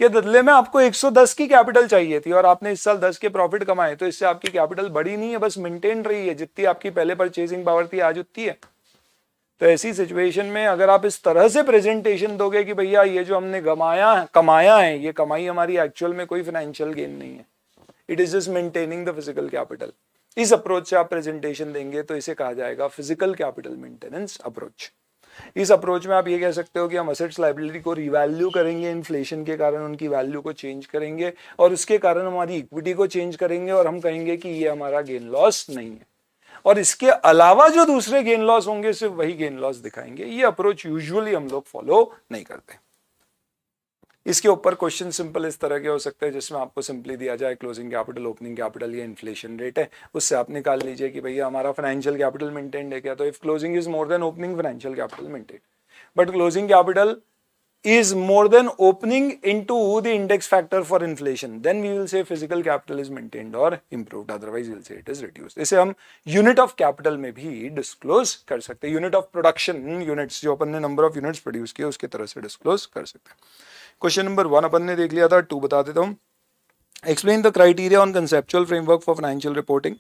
के बदले में आपको 110 की कैपिटल चाहिए थी, और आपने इस साल 10 के प्रॉफिट कमाए, तो इससे आपकी कैपिटल बढ़ी नहीं है, बस मेंटेन रही है। जितनी आपकी पहले परचेजिंग पावर थी आज उतनी है। तो ऐसी सिचुएशन में अगर आप इस तरह से प्रेजेंटेशन दोगे कि भैया ये जो हमने कमाया है, ये कमाई हमारी एक्चुअल में कोई फाइनेंशियल गेन नहीं है, it is just maintaining the physical capital, इस अप्रोच से आप प्रेजेंटेशन देंगे तो इसे कहा जाएगा फिजिकल कैपिटल मेंटेनेंस अप्रोच। इस अप्रोच में आप ये कह सकते हो कि हम असेट्स लायबिलिटी को रिवैल्यू करेंगे, इन्फ्लेशन के कारण उनकी वैल्यू को चेंज करेंगे और उसके कारण हमारी इक्विटी को चेंज करेंगे, और हम कहेंगे कि ये हमारा गेन लॉस नहीं है, और इसके अलावा जो दूसरे गेन लॉस होंगे सिर्फ वही गेन लॉस दिखाएंगे। ये अप्रोच यूजुअली हम लोग फॉलो नहीं करते। इसके ऊपर क्वेश्चन सिंपल इस तरह के हो सकते हैं जिसमें आपको सिंपली दिया जाए क्लोजिंग कैपिटल, ओपनिंग कैपिटल या इन्फ्लेशन रेट है, उससे आप निकाल लीजिए कि भैया हमारा फाइनेंशियल कैपिटल मेंटेन्ड है क्या। तो if closing is more than opening, financial capital maintained, but closing capital is more than opening into the index factor for inflation, then we will say physical capital is maintained or improved, otherwise we will say it is reduced. इसे हम unit of capital में भी disclose कर सकते हैं। Unit of production units जो अपन ने number of units produce किए उसके तरह से डिस्क्लोज कर सकते हैं। क्वेश्चन नंबर 1 अपन ने देख लिया था, 2 बता देता हूँ। Explain the criteria on conceptual framework for financial reporting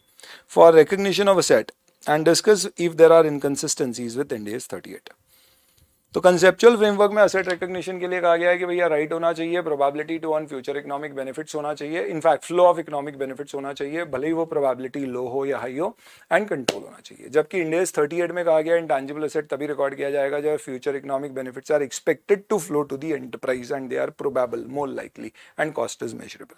for recognition of asset and discuss if there are inconsistencies with Ind AS 38। तो कंसेप्चुअल फ्रेमवर्क में असेट रिकग्निशन के लिए कहा गया है कि भैया राइट होना चाहिए, probability to earn future economic benefits होना चाहिए, in fact flow of economic benefits होना चाहिए, भले ही वो प्रोबेबिलिटी लो हो या हाई हो, एंड कंट्रोल होना चाहिए। जबकि इंड AS 38 में कहा गया इंटैंजिबल असेट तभी रिकॉर्ड किया जाएगा जब future economic benefits are expected to flow to the enterprise and they are probable, more likely, and cost is measurable.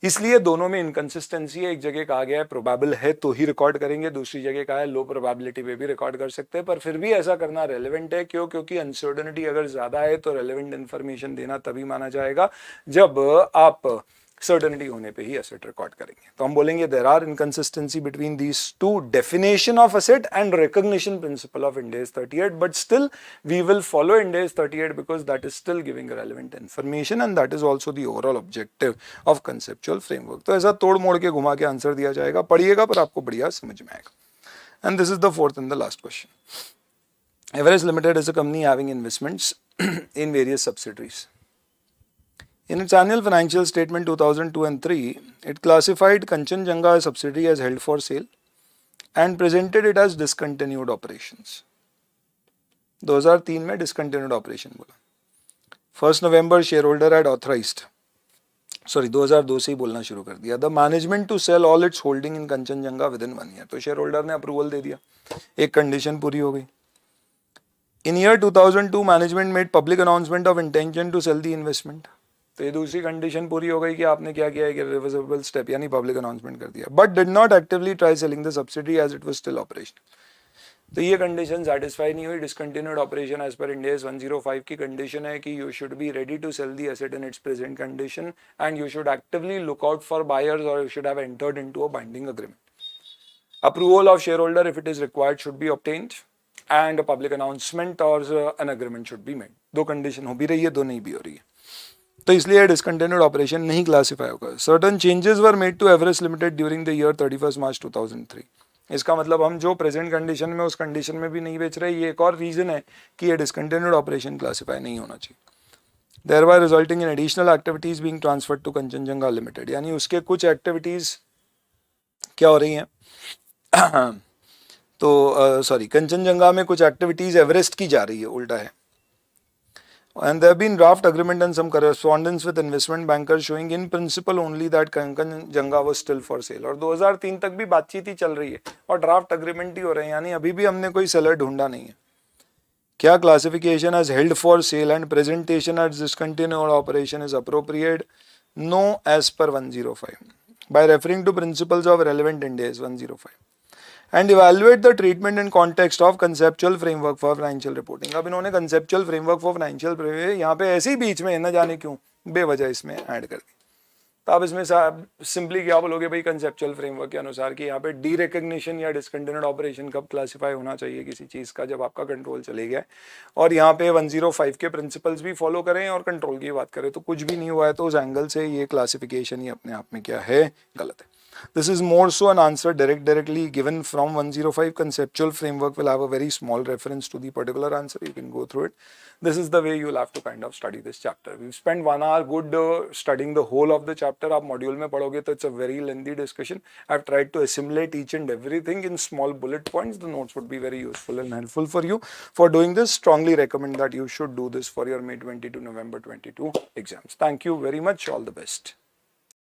इसलिए दोनों में इनकंसिस्टेंसी है। एक जगह कहा गया है प्रोबेबल है तो ही रिकॉर्ड करेंगे, दूसरी जगह कहा है लो प्रोबेबिलिटी पे भी रिकॉर्ड कर सकते हैं, पर फिर भी ऐसा करना रेलेवेंट है। क्यों? क्योंकि अनसर्टेनिटी अगर ज्यादा है तो रेलेवेंट इन्फॉर्मेशन देना तभी माना जाएगा जब आप सर्टेनिटी होने पे ही एसेट रिकॉर्ड करेंगे। तो हम बोलेंगे there are inconsistency between these two definition of asset and recognition principle of Ind AS 38, but still we will follow Ind AS 38 because that is still giving relevant information and that is also the overall objective of conceptual framework. तो ऐसा तोड़ मोड़ के घुमा के answer दिया जाएगा, पढ़िएगा पर आपको बढ़िया समझ में आएगा। And this is the fourth and the last question. Average limited is a company having investments in various subsidiaries. In its annual financial statement 2002 and 3, it classified Kanchanjunga subsidiary as held for sale and presented it as discontinued operations. 2003 में discontinued operation बोला। 1 November shareholder had authorized, 2002 से ही बोलना शुरू कर दिया, the management to sell all its holding in Kanchanjunga within 1 year। तो shareholder ने approval दे दिया, एक कंडीशन पूरी हो गई। In year 2002 management made public announcement of intention to sell the investment. तो ये दूसरी कंडीशन पूरी हो गई कि आपने क्या किया है कि रिवर्सिबल स्टेप यानी पब्लिक अनाउंसमेंट कर दिया, but did not actively try selling the subsidy as it was still operation. तो ये कंडीशन सेटिस्फाई नहीं हुई। Discontinued operation as per India 105 की कंडीशन है कि you should be ready to sell the asset in its present condition and you should actively look out for buyers और you should have entered into a binding agreement. Approval of shareholder if it is required should be obtained and a public announcement और an agreement should be made. दो condition हो भी रही है, दो नहीं भी हो रही है, तो इसलिए डिसकंटिन्यूड ऑपरेशन नहीं क्लासिफाई होगा। Certain changes were made to Everest limited during the year 31 March 2003। इसका मतलब हम जो प्रेजेंट कंडीशन में उस कंडीशन में भी नहीं बेच रहे, ये एक और रीजन है कि ये डिसकंटिन्यूड ऑपरेशन क्लासिफाई नहीं होना चाहिए। Thereby resulting in additional activities being transferred to Kanchenjunga limited, यानी उसके कुछ एक्टिविटीज क्या हो रही हैं तो सॉरी कंचनजंगा में कुछ एक्टिविटीज एवरेस्ट की जा रही है, उल्टा है। And there have been draft agreement and some correspondence with investment bankers showing in principle only that Kanchenjunga was still for sale। और 2003 तक भी बातचीत ही चल रही है और ड्राफ्ट अग्रीमेंट ही हो रहे हैं, यानी अभी भी हमने कोई सेलर ढूंढा नहीं है। क्या classification as held for sale and presentation as discontinued operation is appropriate? No as per 105 by referring to principles of relevant Ind AS 105 and evaluate the treatment in context of conceptual framework for financial reporting। अब इन्होंने conceptual framework for financial यहाँ पे ऐसे ही बीच में न जाने क्यों बेवजह इसमें ऐड कर दी। तो आप इसमें सिंपली क्या बोलोगे भाई कंसेप्चुअल फ्रेमवर्क के अनुसार कि यहाँ पे डी रिकग्निशन या डिसकंटिन्यूड ऑपरेशन कब क्लासिफाई होना चाहिए किसी चीज़ का, जब आपका कंट्रोल चले गया, और यहाँ पे 105 के प्रिंसिपल्स भी फॉलो करें और कंट्रोल की बात करें तो कुछ भी नहीं हुआ है। तो उस एंगल से ये क्लासिफिकेशन ही अपने आप में क्या है, गलत है। This is more so an answer directly given from 105 conceptual framework will have a very small reference to the particular answer. You can go through it. This is the way you will have to kind of study this chapter. We've spent 1 hour good studying the whole of the chapter. आप module में पढ़ोगे तो it's a very lengthy discussion. I've tried to assimilate each and everything in small bullet points. The notes would be very useful and helpful for you. For doing this, strongly recommend that you should do this for your May 22 November 22 exams. Thank you very much. All the best.